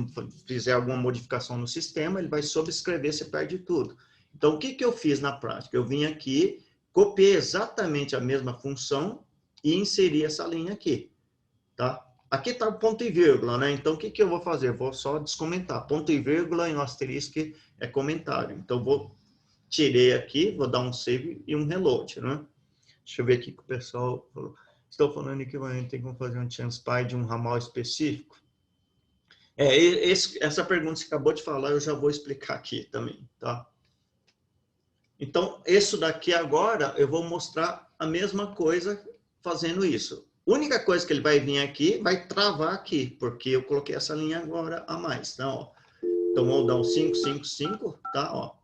fizer alguma modificação no sistema, ele vai sobrescrever, você perde tudo. Então, o que eu fiz na prática? Eu vim aqui, copiei exatamente a mesma função e inseri essa linha aqui, tá? Aqui está o ponto e vírgula, né? Então, o que eu vou fazer? Eu vou só descomentar. Ponto e vírgula em um asterisco é comentário. Então, vou tirei aqui, vou dar um save e um reload, né? Deixa eu ver aqui que o pessoal falou. Estou falando equivalente, tem como fazer um chance spy de um ramal específico? Essa pergunta que você acabou de falar, eu já vou explicar aqui também, tá? Então, isso daqui agora, eu vou mostrar a mesma coisa fazendo isso. A única coisa que ele vai vir aqui, vai travar aqui, porque eu coloquei essa linha agora a mais, tá? Ó. Então, vou dar um 555, tá? Ó.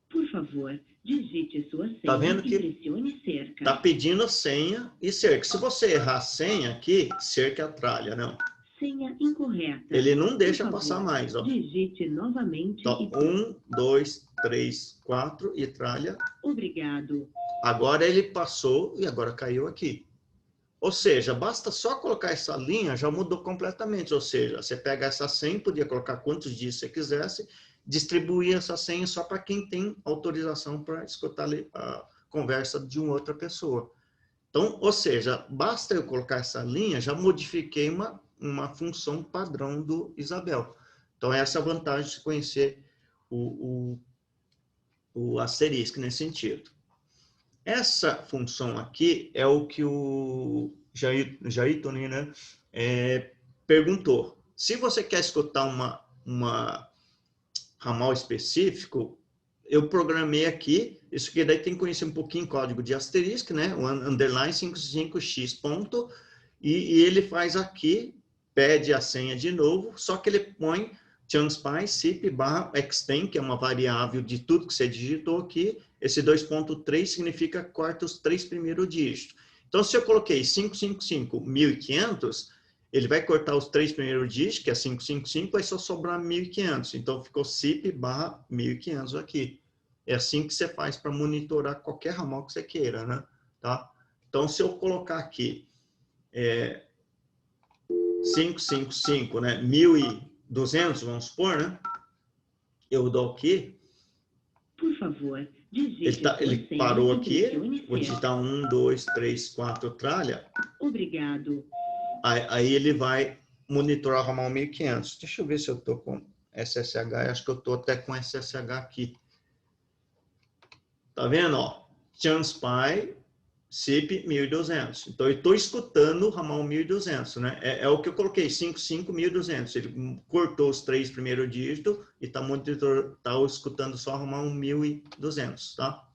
Por favor, digite sua senha tá vendo que e pressione cerca. Tá pedindo senha e cerca. Se você errar a senha aqui, cerca atralha, não. Senha incorreta. Ele não deixa Por passar favor, mais, ó. digite novamente. Então, 1, 2, 3, 4 e tralha. Obrigado. Agora ele passou e agora caiu aqui. Ou seja, basta só colocar essa linha, já mudou completamente. Ou seja, você pega essa senha, podia colocar quantos dias você quisesse, distribuir essa senha só para quem tem autorização para escutar a conversa de uma outra pessoa. Então, ou seja, basta eu colocar essa linha, já modifiquei uma função padrão do Isabel. Então, essa é a vantagem de conhecer o asterisco nesse sentido. Essa função aqui é o que o Jairton, né, perguntou. Se você quer escutar uma ramal específico, eu programei aqui, isso aqui daí tem que conhecer um pouquinho código de asterisco, né, o underline 55x ponto, e ele faz aqui, pede a senha de novo, só que ele põe chunspy cip barra extend, que é uma variável de tudo que você digitou aqui. Esse 2.3 significa corta os 3 primeiros dígitos. Então, se eu coloquei 555, 1500, ele vai cortar os 3 primeiros dígitos, que é 555, vai só sobrar 1500. Então, ficou cip barra 1500 aqui. É assim que você faz para monitorar qualquer ramal que você queira, né? Tá? Então, se eu colocar aqui 555, né? 1200, vamos supor, né? Eu dou aqui. Por favor, digite ele sua senha parou e aqui. pressione Vou digitar 1, 2, 3, 4, tralha. Obrigado. Aí ele vai monitorar o ramal 1500. Deixa eu ver se eu estou com SSH. Acho que eu estou até com SSH aqui. Tá vendo? Ó, chunspy cip 1200. Então, eu estou escutando o ramal 1200, né? É o que eu coloquei, 55, 1200. Ele cortou os 3 primeiros dígitos e está escutando só o ramal 1200, tá?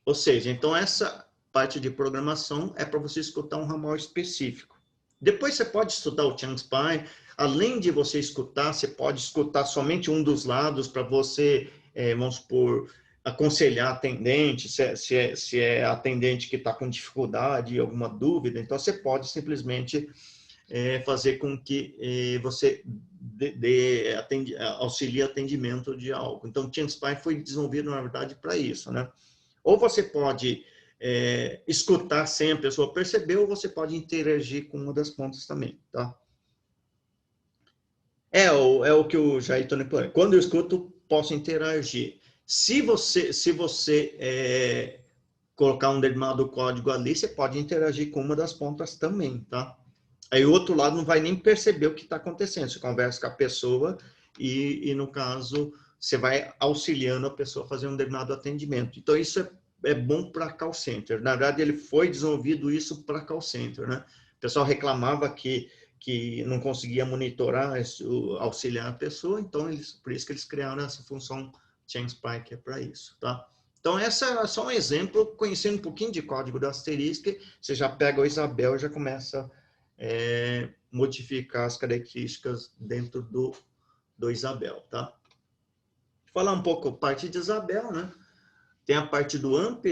Ou seja, então essa parte de programação é para você escutar um ramal específico. Depois você pode estudar o chunspy. Além de você escutar, você pode escutar somente um dos lados para você, vamos supor, aconselhar atendente, se é atendente que está com dificuldade, alguma dúvida. Então, você pode simplesmente fazer com que você auxilie atendimento de algo. Então, o chunspy foi desenvolvido, na verdade, para isso, né? Ou você pode escutar sem a pessoa perceber, ou você pode interagir com uma das pontas também, tá? É o que o Jair Tony falou. Quando eu escuto, posso interagir. Se você colocar um determinado código ali, você pode interagir com uma das pontas também, tá? Aí o outro lado não vai nem perceber o que está acontecendo. Você conversa com a pessoa e, no caso, você vai auxiliando a pessoa a fazer um determinado atendimento. Então, isso é bom para call center. Na verdade, ele foi desenvolvido isso para call center, né? O pessoal reclamava que não conseguia monitorar, auxiliar a pessoa, então, por isso que eles criaram essa função chunspy, que é para isso, tá? Então, essa é só um exemplo, conhecendo um pouquinho de código do asterisco, você já pega o Isabel e já começa a modificar as características dentro do Isabel, tá? Vou falar um pouco a parte de Isabel, né? Tem a parte do AMP,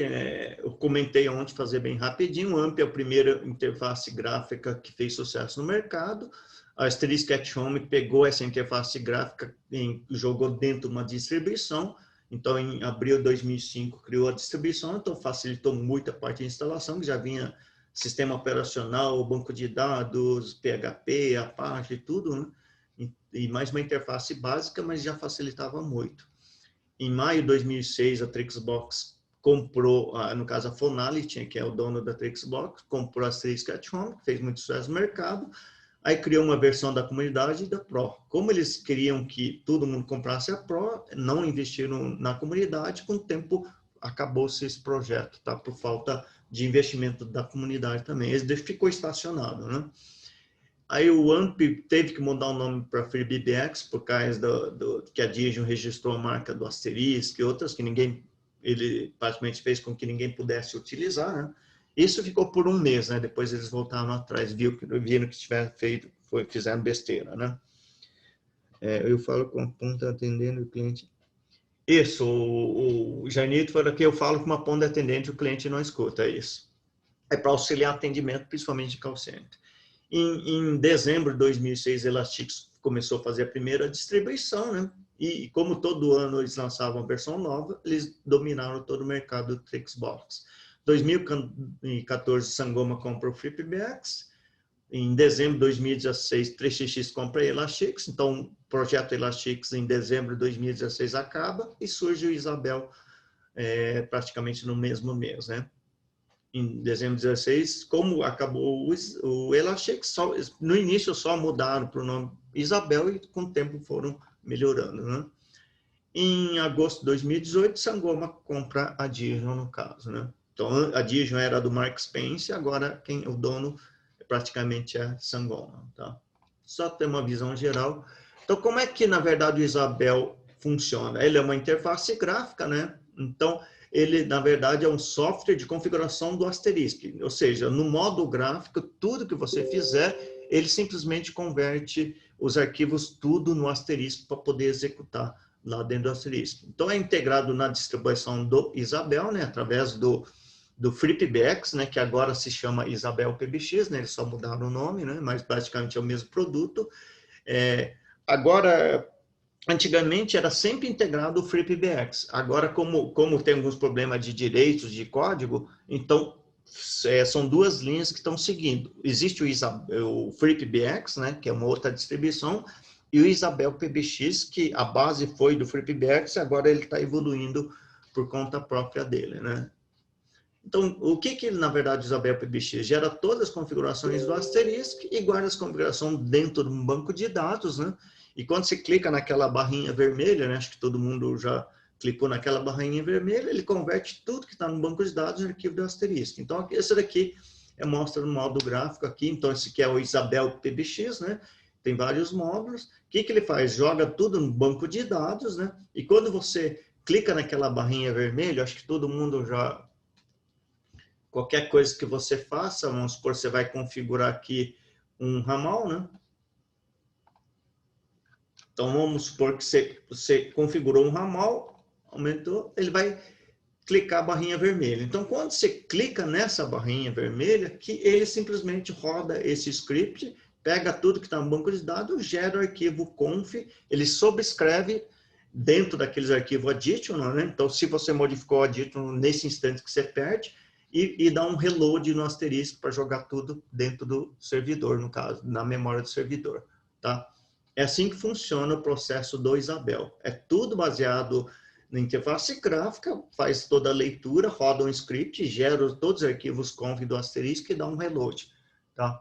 eu comentei ontem, fazer bem rapidinho. O AMP é a primeira interface gráfica que fez sucesso no mercado. A Asterisk at Home pegou essa interface gráfica e jogou dentro de uma distribuição. Então, em abril de 2005, criou a distribuição, então facilitou muito a parte de instalação, que já vinha sistema operacional, banco de dados, PHP, Apache, tudo, né? E mais uma interface básica, mas já facilitava muito. Em maio de 2006, a Trixbox comprou, no caso a Fonality, que é o dono da Trixbox, comprou a Asterisk at Home, que fez muito sucesso no mercado. Aí criou uma versão da comunidade e da Pro. Como eles queriam que todo mundo comprasse a Pro, não investiram na comunidade, com o tempo acabou-se esse projeto, tá? Por falta de investimento da comunidade também. Ele ficou estacionado, né? Aí o AMP teve que mudar o nome para FreeBBX, por causa que a Digion registrou a marca do Asterisk e outras que ele praticamente fez com que ninguém pudesse utilizar, né? Isso ficou por um mês, né? Depois eles voltaram atrás, viram que tiveram feito, fizeram besteira, né? Eu falo com a ponta atendendo o cliente. Isso, o Janito falou que eu falo com uma ponta atendente, o cliente não escuta, é isso. É para auxiliar atendimento, principalmente de call center. Em dezembro de 2006, a Elastix começou a fazer a primeira distribuição, né? E como todo ano eles lançavam a versão nova, eles dominaram todo o mercado do Flexbox. 2014, Sangoma comprou o FlipBX. Em dezembro de 2016, 3xx compra a Elastix. Então, o projeto Elastix em dezembro de 2016 acaba e surge o Isabel praticamente no mesmo mês, né? Em dezembro de 2016, como acabou o Elastix, no início só mudaram para o nome Isabel e com o tempo foram melhorando, né? Em agosto de 2018, Sangoma compra a Digion, no caso, né? Então, a Digion era do Mark Spence, agora o dono praticamente é Sangoma, tá? Só ter uma visão geral. Então, como é que, na verdade, o Isabel funciona? Ele é uma interface gráfica, né? Então, ele, na verdade, é um software de configuração do Asterisk. Ou seja, no modo gráfico, tudo que você fizer, ele simplesmente converte os arquivos tudo no Asterisk para poder executar lá dentro do Asterisk. Então, é integrado na distribuição do Isabel, né? Através do FlipBX, né, que agora se chama Isabel PBX, né, eles só mudaram o nome, né, mas basicamente é o mesmo produto. Agora, antigamente era sempre integrado o FlipBX. Agora, como tem alguns problemas de direitos de código, então são duas linhas que estão seguindo. Existe o FlipBX, né, que é uma outra distribuição, e o Isabel PBX, que a base foi do FlipBX, agora ele está evoluindo por conta própria dele, né. Então, o que na verdade, o Isabel PBX gera todas as configurações do Asterisk e guarda as configurações dentro de um banco de dados, né? E quando você clica naquela barrinha vermelha, né? Acho que todo mundo já clicou naquela barrinha vermelha, ele converte tudo que está no banco de dados em arquivo do Asterisk. Então, esse daqui mostra no modo gráfico aqui. Então, esse aqui é o Isabel PBX, né? Tem vários módulos. O que ele faz? Joga tudo no banco de dados, né? E quando você clica naquela barrinha vermelha, acho que todo mundo já... Qualquer coisa que você faça, vamos supor, você vai configurar aqui um ramal, né? Então, vamos supor que você configurou um ramal, aumentou, ele vai clicar a barrinha vermelha. Então, quando você clica nessa barrinha vermelha, que ele simplesmente roda esse script, pega tudo que está no banco de dados, gera o arquivo conf, ele sobrescreve dentro daqueles arquivos additional, né? Então, se você modificou o additional nesse instante que você perde, e dá um reload no Asterisk para jogar tudo dentro do servidor, no caso, na memória do servidor, tá? É assim que funciona o processo do Isabel. É tudo baseado na interface gráfica, faz toda a leitura, roda um script, gera todos os arquivos conf do Asterisk e dá um reload, tá?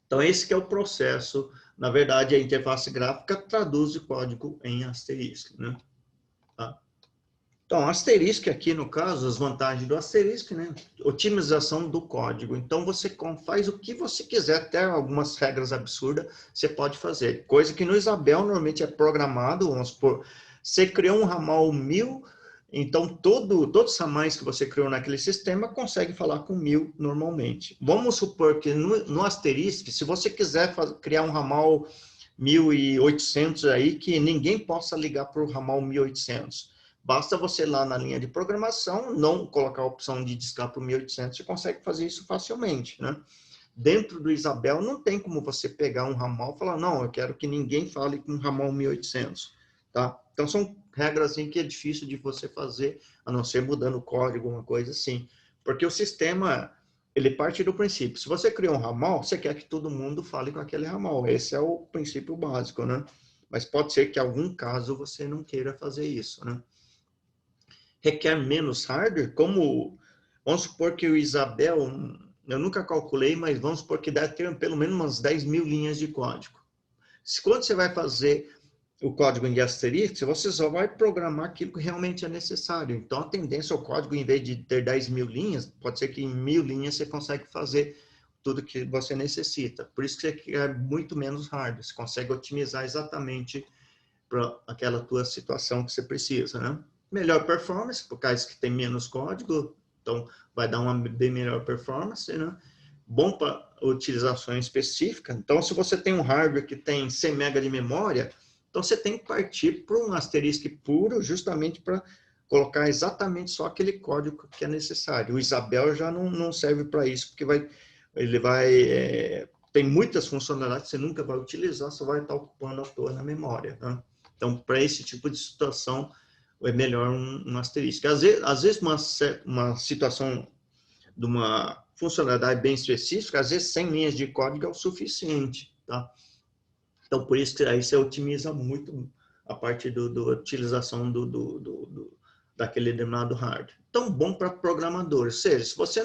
Então, esse que é o processo. Na verdade, a interface gráfica traduz o código em Asterisk, né? Tá? Então, Asterisk aqui, no caso, as vantagens do Asterisk, né? Otimização do código. Então, você faz o que você quiser, até algumas regras absurdas você pode fazer. Coisa que no Isabel normalmente é programado, vamos supor, você criou um ramal 1000, então todos os ramais que você criou naquele sistema consegue falar com 1000 normalmente. Vamos supor que no Asterisk, se você quiser criar um ramal 1800 aí, que ninguém possa ligar para o ramal 1800. Basta você ir lá na linha de programação, não colocar a opção de discar para o 1800, você consegue fazer isso facilmente, né? Dentro do Isabel, não tem como você pegar um ramal e falar, não, eu quero que ninguém fale com um ramal 1800, tá? Então, são regras assim que é difícil de você fazer, a não ser mudando o código, uma coisa assim. Porque o sistema, ele parte do princípio, se você criou um ramal, você quer que todo mundo fale com aquele ramal. Esse é o princípio básico, né? Mas pode ser que em algum caso você não queira fazer isso, né? Requer menos hardware, como, vamos supor que o Isabel, eu nunca calculei, mas vamos supor que deve ter pelo menos umas 10 mil linhas de código. Quando você vai fazer o código em asterisco, você só vai programar aquilo que realmente é necessário. Então, a tendência ao código, em vez de ter 10 mil linhas, pode ser que em 1000 linhas você consegue fazer tudo que você necessita. Por isso que você quer muito menos hardware. Você consegue otimizar exatamente para aquela tua situação que você precisa, né? Melhor performance, por causa que tem menos código, então vai dar uma bem melhor performance, né? Bom para utilização específica. Então, se você tem um hardware que tem 100 MB de memória, então você tem que partir para um asterisco puro, justamente para colocar exatamente só aquele código que é necessário. O Isabel já não serve para isso, porque tem muitas funcionalidades que você nunca vai utilizar, só vai estar ocupando à toa na memória, né? Então, para esse tipo de situação, é melhor um asterisco. Às vezes uma situação de uma funcionalidade bem específica, às vezes 100 linhas de código é o suficiente, tá? Então, por isso que aí você otimiza muito a parte da utilização daquele determinado hardware. Então, bom para programadores. Ou seja, se você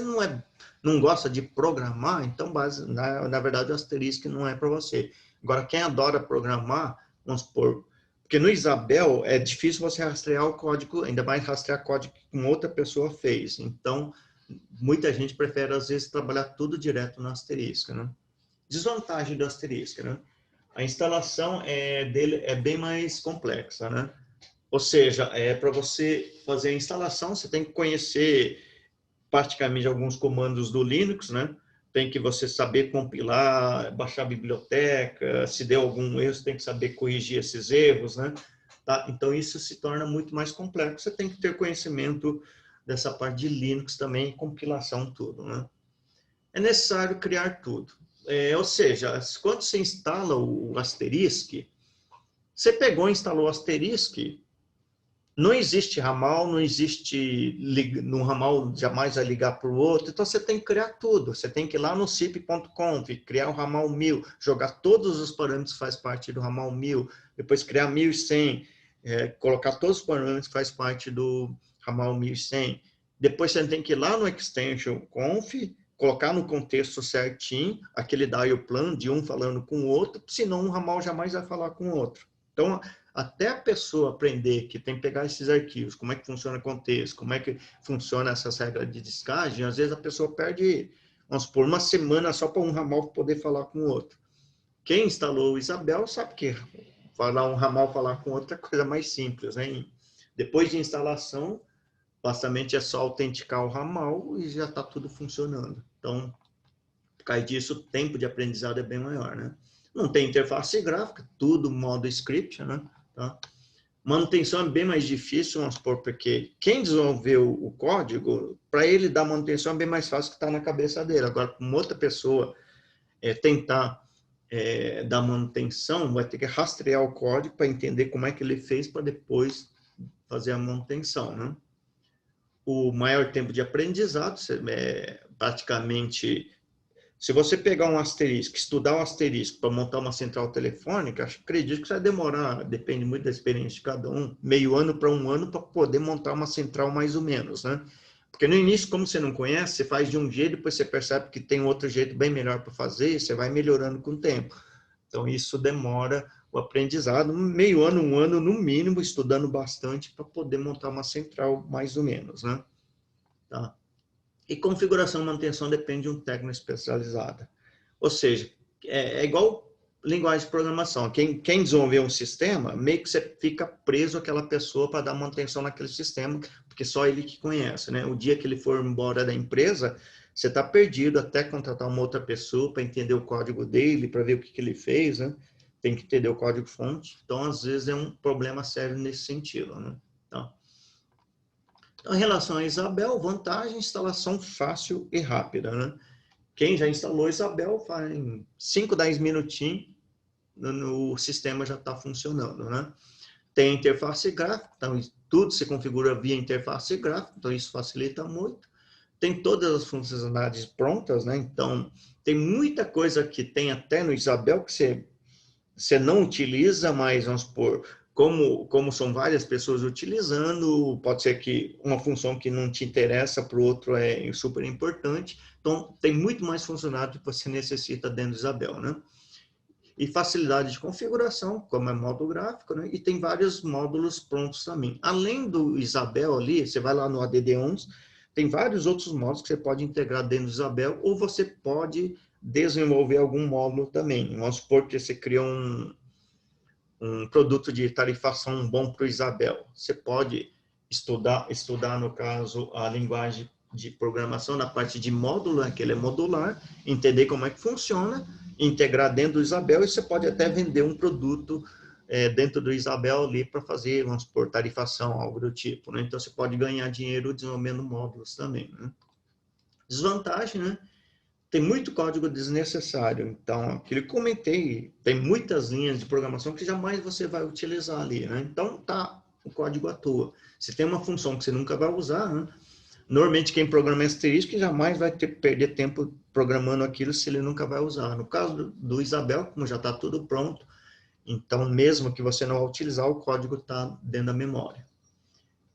não gosta de programar, então, na verdade, o asterisco não é para você. Agora, quem adora programar, vamos supor, porque no Isabel é difícil você rastrear o código, ainda mais rastrear código que uma outra pessoa fez. Então, muita gente prefere, às vezes, trabalhar tudo direto no asterisco, né? Desvantagem do asterisco, né? A instalação dele é bem mais complexa, né? Ou seja, para você fazer a instalação, você tem que conhecer praticamente alguns comandos do Linux, né? Tem que você saber compilar, baixar a biblioteca, se deu algum erro, você tem que saber corrigir esses erros, né? Tá? Então, isso se torna muito mais complexo. Você tem que ter conhecimento dessa parte de Linux também, compilação, tudo, né? É necessário criar tudo. Ou seja, quando você instala o Asterisk, você pegou e instalou o Asterisk, não existe ramal, não existe, no ramal jamais vai ligar para o outro, então você tem que criar tudo, você tem que ir lá no cip.conf, criar o ramal 1000, jogar todos os parâmetros que faz parte do ramal 1000, depois criar 1100, colocar todos os parâmetros que faz parte do ramal 1100, depois você tem que ir lá no extension conf, colocar no contexto certinho, aquele dial plan de um falando com o outro, senão um ramal jamais vai falar com o outro. Então, até a pessoa aprender que tem que pegar esses arquivos, como é que funciona o contexto, como é que funciona essas regras de descagem, às vezes a pessoa perde, vamos supor, uma semana só para um ramal poder falar com o outro. Quem instalou o Isabel sabe que falar um ramal falar com outro é coisa mais simples, né? Depois de instalação, basicamente é só autenticar o ramal e já está tudo funcionando. Então, por causa disso, o tempo de aprendizado é bem maior, né? Não tem interface gráfica, tudo modo script, né? Tá? Manutenção é bem mais difícil, vamos supor, porque quem desenvolveu o código, para ele dar manutenção é bem mais fácil que está na cabeça dele. Agora, com outra pessoa tentar dar manutenção, vai ter que rastrear o código para entender como é que ele fez para depois fazer a manutenção, né? O maior tempo de aprendizado, praticamente, se você pegar um asterisco, estudar um asterisco para montar uma central telefônica, acredito que vai demorar, depende muito da experiência de cada um, meio ano para um ano para poder montar uma central mais ou menos, né? Porque no início, como você não conhece, você faz de um jeito, depois você percebe que tem outro jeito bem melhor para fazer, e você vai melhorando com o tempo. Então, isso demora o aprendizado, meio ano, um ano no mínimo, estudando bastante para poder montar uma central mais ou menos, né? Tá? E configuração e manutenção depende de um técnico especializado. Ou seja, é igual linguagem de programação. Quem desenvolveu um sistema, meio que você fica preso àquela pessoa para dar manutenção naquele sistema, porque só ele que conhece, né? O dia que ele for embora da empresa, você está perdido até contratar uma outra pessoa para entender o código dele, para ver o que ele fez, né? Tem que entender o código-fonte. Então, às vezes, é um problema sério nesse sentido, né? Então, em relação a Isabel, vantagem, instalação fácil e rápida, né? Quem já instalou Isabel, faz em 5, 10 minutinhos, o sistema já está funcionando, né? Tem interface gráfica, então tudo se configura via interface gráfica, então isso facilita muito. Tem todas as funcionalidades prontas, né? Então, tem muita coisa que tem até no Isabel que você não utiliza, mas vamos supor, como são várias pessoas utilizando, pode ser que uma função que não te interessa para o outro é super importante. Então, tem muito mais funcionário que você necessita dentro do Isabel, né? E facilidade de configuração, como é módulo gráfico, né? E tem vários módulos prontos também. Além do Isabel ali, você vai lá no ADD11, tem vários outros módulos que você pode integrar dentro do Isabel, ou você pode desenvolver algum módulo também. Vamos supor que você cria um produto de tarifação bom para o Isabel. Você pode estudar, no caso, a linguagem de programação na parte de módulo, né, que ele é modular, entender como é que funciona, integrar dentro do Isabel, e você pode até vender um produto dentro do Isabel ali para fazer, vamos supor, tarifação, algo do tipo, né? Então, você pode ganhar dinheiro desenvolvendo módulos também, né? Desvantagem, né? Tem muito código desnecessário. Então, aquilo que eu comentei, tem muitas linhas de programação que jamais você vai utilizar ali, né? Então, tá o código à toa. Se tem uma função que você nunca vai usar, né? Normalmente, quem programa asterisco jamais vai perder tempo programando aquilo se ele nunca vai usar. No caso do Isabel, como já está tudo pronto, então, mesmo que você não vá utilizar, o código está dentro da memória.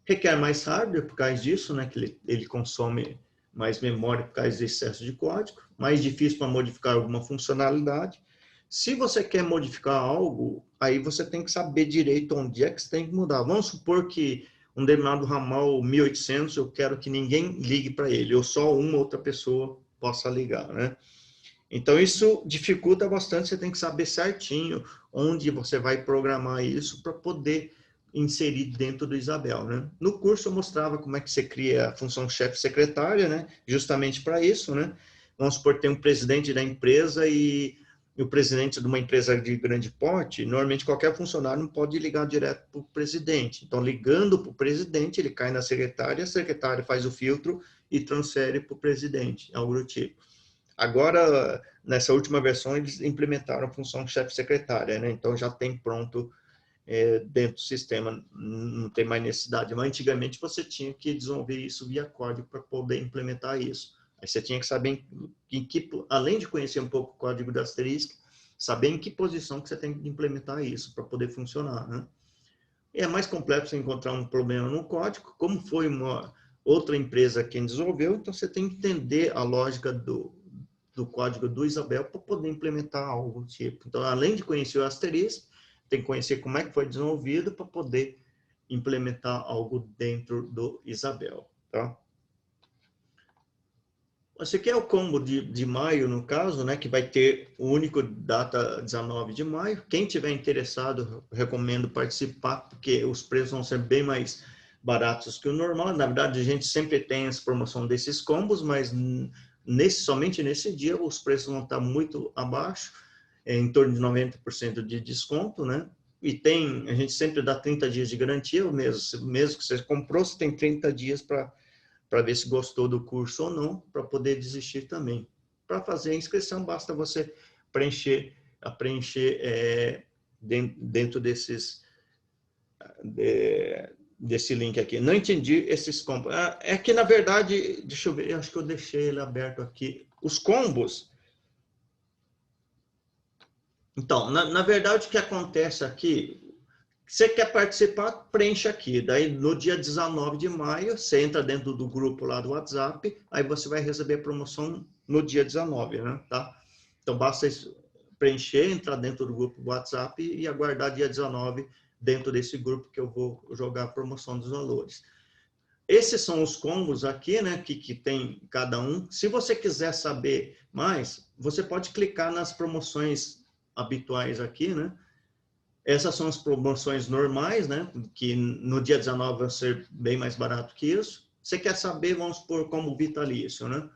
Requer mais hardware por causa disso, né? Que ele consome mais memória por causa do excesso de código, mais difícil para modificar alguma funcionalidade. Se você quer modificar algo, aí você tem que saber direito onde é que você tem que mudar. Vamos supor que um determinado ramal 1800, eu quero que ninguém ligue para ele, ou só uma outra pessoa possa ligar, né? Então, isso dificulta bastante, você tem que saber certinho onde você vai programar isso para poder inserir dentro do Isabel, né? No curso eu mostrava como é que você cria a função chefe-secretária, né? Justamente para isso, né? Vamos supor que tem um presidente da empresa e o presidente de uma empresa de grande porte, normalmente qualquer funcionário não pode ligar direto para o presidente. Então, ligando para o presidente, ele cai na secretária, a secretária faz o filtro e transfere para o presidente, algo do tipo. Agora, nessa última versão, eles implementaram a função chefe-secretária, né? Então, já tem pronto dentro do sistema, não tem mais necessidade. Mas antigamente você tinha que desenvolver isso via código para poder implementar isso. Aí você tinha que saber, além de conhecer um pouco o código da Asterisk, saber em que posição que você tem que implementar isso para poder funcionar, né? E é mais complexo encontrar um problema no código, como foi uma outra empresa quem desenvolveu, então você tem que entender a lógica do código do Isabel para poder implementar algo do tipo. Então, além de conhecer o Asterisk, tem que conhecer como é que foi desenvolvido para poder implementar algo dentro do Isabel, tá? Esse aqui é o combo de maio, no caso, né, que vai ter o único data 19 de maio. Quem tiver interessado, recomendo participar, porque os preços vão ser bem mais baratos que o normal. Na verdade, a gente sempre tem essa promoção desses combos, mas somente nesse dia os preços vão estar muito abaixo, em torno de 90% de desconto, né? E a gente sempre dá 30 dias de garantia, mesmo que você comprou, você tem 30 dias para ver se gostou do curso ou não, para poder desistir também. Para fazer a inscrição, basta você preencher dentro desse link aqui. Não entendi esses combos. É que, na verdade, deixa eu ver, acho que eu deixei ele aberto aqui. Os combos. Então, na verdade, o que acontece aqui, você quer participar, preenche aqui. Daí, no dia 19 de maio, você entra dentro do grupo lá do WhatsApp, aí você vai receber a promoção no dia 19, né? Tá? Então, basta preencher, entrar dentro do grupo do WhatsApp e aguardar dia 19 dentro desse grupo que eu vou jogar a promoção dos valores. Esses são os combos aqui, né, que tem cada um. Se você quiser saber mais, você pode clicar nas promoções habituais aqui, né? Essas são as promoções normais, né? Que no dia 19 vai ser bem mais barato que isso. Você quer saber, vamos por como vitalício, né?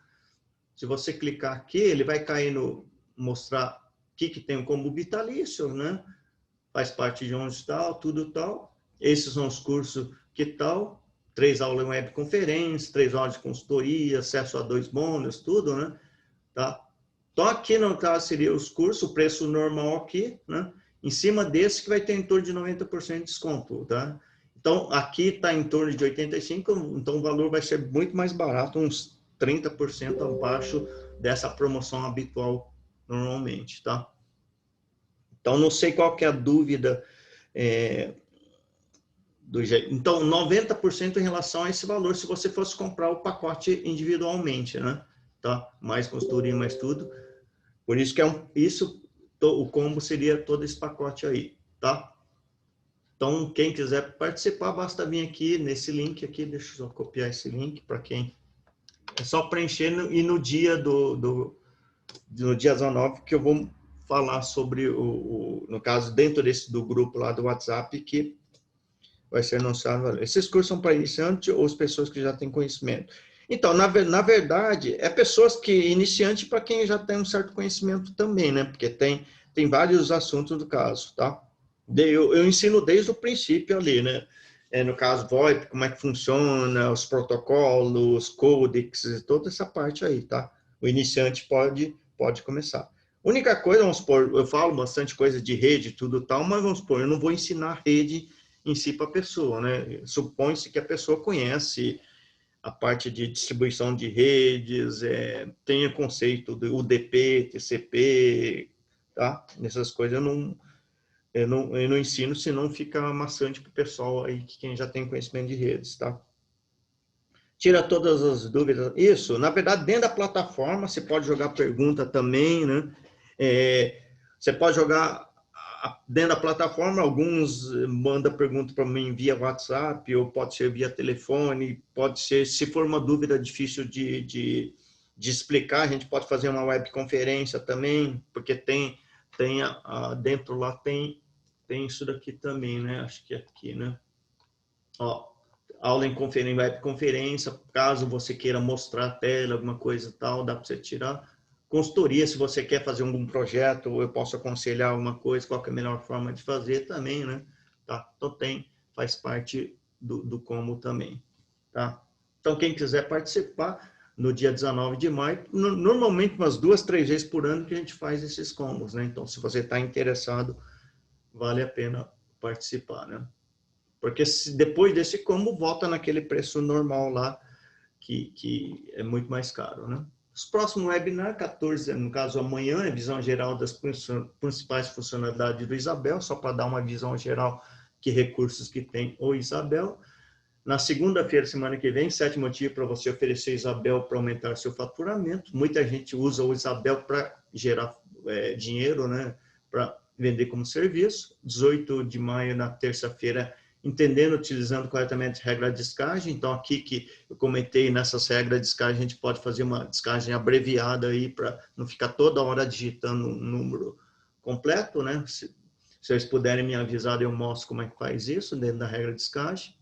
Se você clicar aqui, ele vai cair mostrar o que tem o combo vitalício, né? Faz parte de onde tal, tudo tal. Esses são os cursos que tal. 3 aulas em webconferência, 3 horas de consultoria, acesso a 2 bônus, tudo, né? Tá? Então, aqui no caso seria os cursos, o preço normal aqui, né? Em cima desse que vai ter em torno de 90% de desconto, tá? Então, aqui está em torno de 85%, então o valor vai ser muito mais barato, uns 30% abaixo dessa promoção habitual normalmente, tá? Então, não sei qual que é a dúvida Então, 90% em relação a esse valor se você fosse comprar o pacote individualmente, né? tá? Mais consultoria, mais tudo. Por isso que o combo seria todo esse pacote aí, tá? Então, quem quiser participar, basta vir aqui nesse link aqui, deixa eu só copiar esse link para quem... É só preencher e no dia no dia 19 que eu vou falar sobre no caso, dentro do grupo lá do WhatsApp, que vai ser anunciado. Esses cursos são para iniciantes ou as pessoas que já têm conhecimento. Então, na verdade, é pessoas que iniciante para quem já tem um certo conhecimento também, né? Porque tem vários assuntos do caso, tá? Eu ensino desde o princípio ali, né? No caso, VoIP, como é que funciona, os protocolos, codecs, toda essa parte aí, tá? O iniciante pode começar. Única coisa, vamos supor, eu falo bastante coisa de rede, tudo tal, mas vamos supor, eu não vou ensinar rede em si para a pessoa, né? Supõe-se que a pessoa conhece a parte de distribuição de redes, tenha conceito do UDP, TCP, tá? Nessas coisas eu não ensino, senão fica maçante para o pessoal aí, quem já tem conhecimento de redes, tá? Tira todas as dúvidas. Isso, na verdade, dentro da plataforma, você pode jogar pergunta também, né? Você pode jogar dentro da plataforma, alguns mandam pergunta para mim via WhatsApp, ou pode ser via telefone, pode ser, se for uma dúvida difícil de explicar, a gente pode fazer uma webconferência também, porque dentro lá tem isso daqui também, né? Acho que é aqui, né? Ó, aula em webconferência, caso você queira mostrar a tela, alguma coisa e tal, dá para você tirar. Consultoria, se você quer fazer algum projeto, eu posso aconselhar alguma coisa, qual é a melhor forma de fazer também, né? Tá? Então faz parte do combo também, tá? Então, quem quiser participar, no dia 19 de maio, normalmente umas 2, 3 vezes por ano que a gente faz esses combos, né? Então, se você está interessado, vale a pena participar, né? Porque depois desse combo, volta naquele preço normal lá, que é muito mais caro, né? Os próximos webinars, 14, no caso amanhã, é visão geral das principais funcionalidades do Isabel, só para dar uma visão geral que recursos que tem o Isabel. Na segunda-feira, semana que vem, 7 motivos para você oferecer Isabel para aumentar seu faturamento. Muita gente usa o Isabel para gerar dinheiro, né? Para vender como serviço. 18 de maio, na terça-feira, entendendo, utilizando corretamente a regra de descagem. Então, aqui que eu comentei, nessas regras de descagem, a gente pode fazer uma descagem abreviada aí, para não ficar toda hora digitando um número completo, né? Se vocês puderem me avisar, eu mostro como é que faz isso dentro da regra de descagem.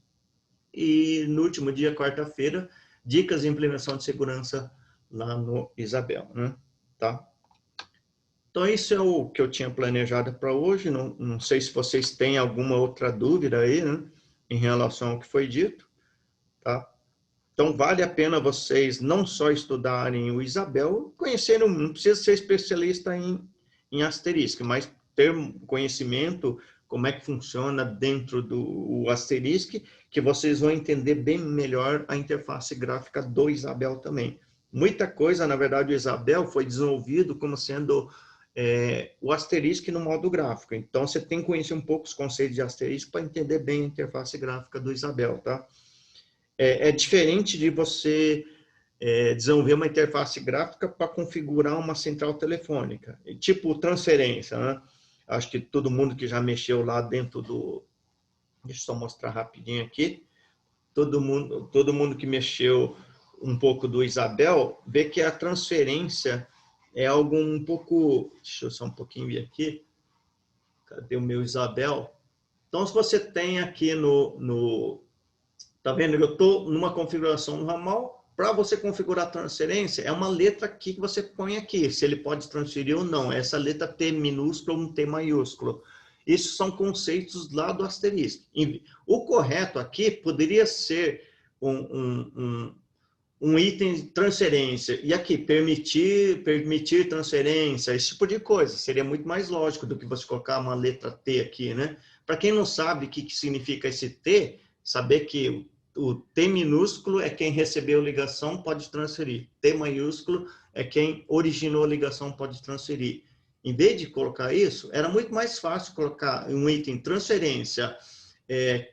E no último dia, quarta-feira, dicas de implementação de segurança lá no Isabel, né? Tá? Então, isso é o que eu tinha planejado para hoje. Não sei se vocês têm alguma outra dúvida aí, né, em relação ao que foi dito, tá? Então, vale a pena vocês não só estudarem o Isabel, conhecerem, não precisa ser especialista em asterisco, mas ter conhecimento como é que funciona dentro do asterisco, que vocês vão entender bem melhor a interface gráfica do Isabel também. Muita coisa, na verdade, o Isabel foi desenvolvido como sendo o asterisco no modo gráfico. Então, você tem que conhecer um pouco os conceitos de asterisco para entender bem a interface gráfica do Isabel, tá? É diferente de você desenvolver uma interface gráfica para configurar uma central telefônica, tipo transferência, né? Acho que todo mundo que já mexeu lá dentro do... Deixa eu só mostrar rapidinho aqui. Todo mundo que mexeu um pouco do Isabel vê que a transferência é algo um pouco... Deixa eu só um pouquinho vir aqui. Cadê o meu Isabel? Então, se você tem aqui tá vendo? Eu estou numa configuração no ramal. Para você configurar a transferência, é uma letra aqui que você põe aqui, se ele pode transferir ou não. Essa letra T minúsculo ou um T maiúsculo. Isso são conceitos lá do asterisco. O correto aqui poderia ser um item de transferência. E aqui, permitir transferência, esse tipo de coisa. Seria muito mais lógico do que você colocar uma letra T aqui, né? Para quem não sabe o que significa esse T, saber que o T minúsculo é quem recebeu a ligação, pode transferir. T maiúsculo é quem originou a ligação, pode transferir. Em vez de colocar isso, era muito mais fácil colocar um item transferência,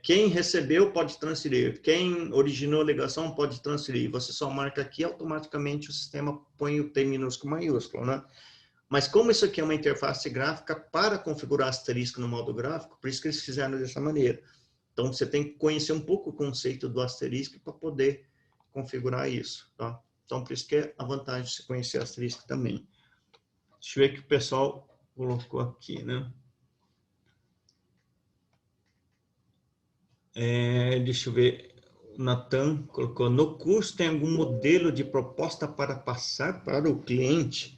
quem recebeu pode transferir, quem originou a ligação pode transferir. Você só marca aqui, automaticamente o sistema põe o T minúsculo maiúsculo, né? Mas como isso aqui é uma interface gráfica para configurar asterisco no modo gráfico, por isso que eles fizeram dessa maneira. Então, você tem que conhecer um pouco o conceito do asterisco para poder configurar isso, tá? Então, por isso que é a vantagem de você conhecer asterisco também. Deixa eu ver o que o pessoal colocou aqui, né? Deixa eu ver. O Nathan colocou, no curso tem algum modelo de proposta para passar para o cliente?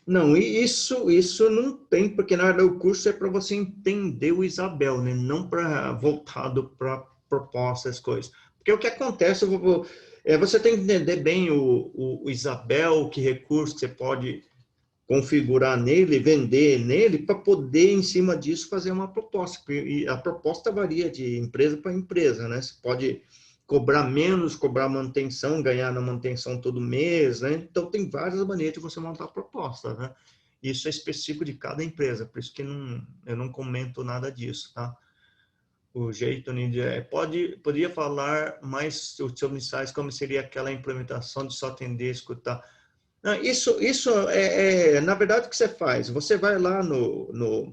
Não, isso não tem, porque na verdade o curso é para você entender o Isabel, né? Não para voltado para propostas, coisas. Porque o que acontece, você tem que entender bem o Isabel, que recurso que você pode configurar nele, vender nele, para poder, em cima disso, fazer uma proposta. E a proposta varia de empresa para empresa, né? Você pode cobrar menos, cobrar manutenção, ganhar na manutenção todo mês, né? Então, tem várias maneiras de você montar a proposta, né? Isso é específico de cada empresa, por isso que eu não comento nada disso, tá? O jeito ninja poderia falar mais sobre insights, como seria aquela implementação de só atender e escutar. Não, isso na verdade, o que você faz? Você vai lá no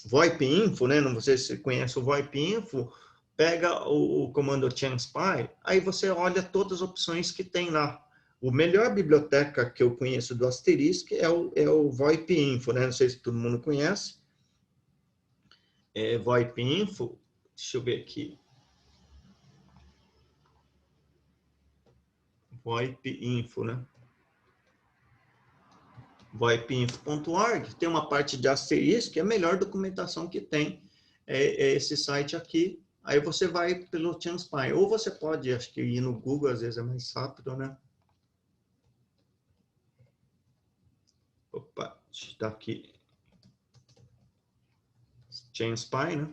VoIP Info, né? Não sei se você conhece o VoIP Info, pega o comando ChangeSpy, aí você olha todas as opções que tem lá. O melhor biblioteca que eu conheço do Asterisk é o VoIP Info, né? Não sei se todo mundo conhece. VoIP Info, deixa eu ver aqui. VoIP Info, né? voipinfo.org, tem uma parte de asterisco, que é a melhor documentação que tem, esse site aqui. Aí você vai pelo ChangeSpy, ou você pode, acho que ir no Google, às vezes é mais rápido, né? Opa, está aqui. ChangeSpy, né?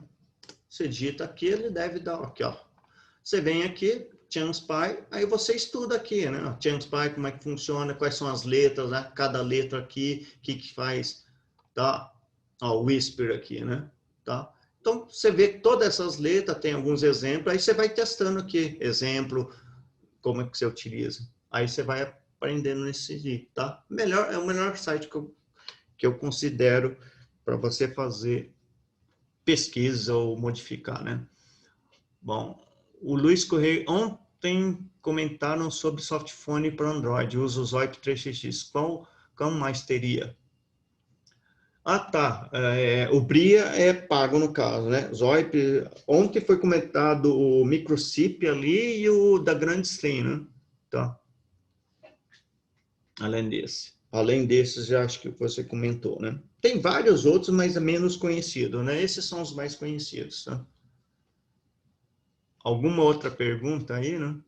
Você digita aqui, ele deve dar, aqui, ó. Você vem aqui, ChangeSpy, aí você estuda aqui, né? ChangeSpy, como é que funciona, quais são as letras, né? Cada letra aqui, o que faz, tá? Ó, o Whisper aqui, né? Tá? Então, você vê que todas essas letras, tem alguns exemplos, aí você vai testando aqui, exemplo, como é que você utiliza. Aí você vai aprendendo nesse jeito, tá? É o melhor site que eu considero para você fazer pesquisa ou modificar, né? Bom, o Luiz Correia, ontem comentaram sobre softphone para Android, uso o VoIP 3xx. Qual mais teria? Ah, tá. O BRIA é pago no caso, né? VoIP, ontem foi comentado o MicroSIP ali e o da GrandStream, né? Tá. Além desses, já acho que você comentou, né? Tem vários outros, mas é menos conhecido, né? Esses são os mais conhecidos, tá? Alguma outra pergunta aí, né?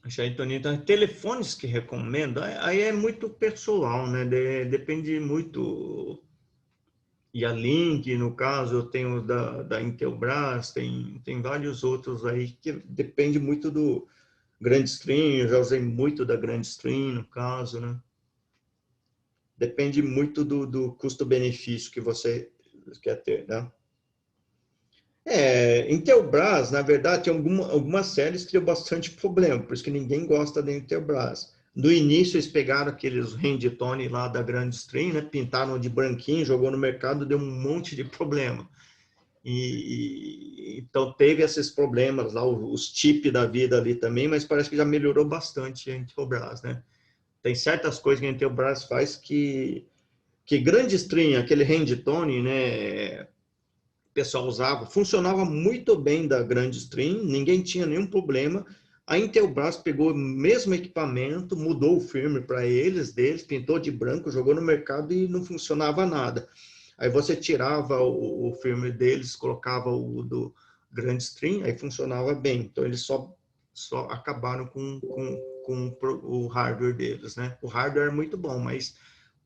Então, Então, telefones que recomendo, aí é muito pessoal, né? Depende muito. E a Link, no caso, eu tenho da Intelbras, tem vários outros aí que depende muito do GrandStream, eu já usei muito da GrandStream, no caso, né? Depende muito do custo-benefício que você quer ter, né? Intelbras, na verdade, tem algumas séries que deu bastante problema, por isso que ninguém gosta da Intelbras. No início, eles pegaram aqueles Handtone lá da GrandStream, né? Pintaram de branquinho, jogou no mercado, deu um monte de problema. Então, teve esses problemas lá, os chip da vida ali também, mas parece que já melhorou bastante a Intelbras, né? Tem certas coisas que a Intelbras faz que GrandStream, aquele Handtone, né? O pessoal usava, funcionava muito bem da GrandStream, ninguém tinha nenhum problema. A Intelbras pegou o mesmo equipamento, mudou o firmware para deles, pintou de branco, jogou no mercado e não funcionava nada. Aí você tirava o firmware deles, colocava o do GrandStream, aí funcionava bem. Então, eles só acabaram com o hardware deles, né? O hardware é muito bom, mas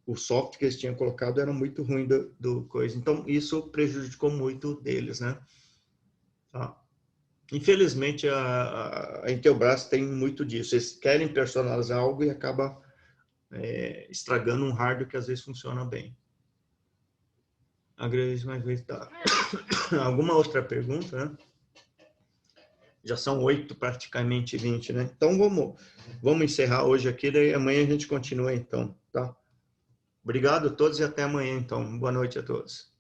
o software que eles tinham colocado era muito ruim do coisa. Então, isso prejudicou muito deles, né? Tá. Infelizmente, a Intelbras tem muito disso. Eles querem personalizar algo e acaba estragando um hardware que às vezes funciona bem. Agradeço mais vezes. Tá. Alguma outra pergunta, né? Já são 8, praticamente 20, né? Então, vamos encerrar hoje aqui, daí amanhã a gente continua, então, tá? Obrigado a todos e até amanhã, então. Boa noite a todos.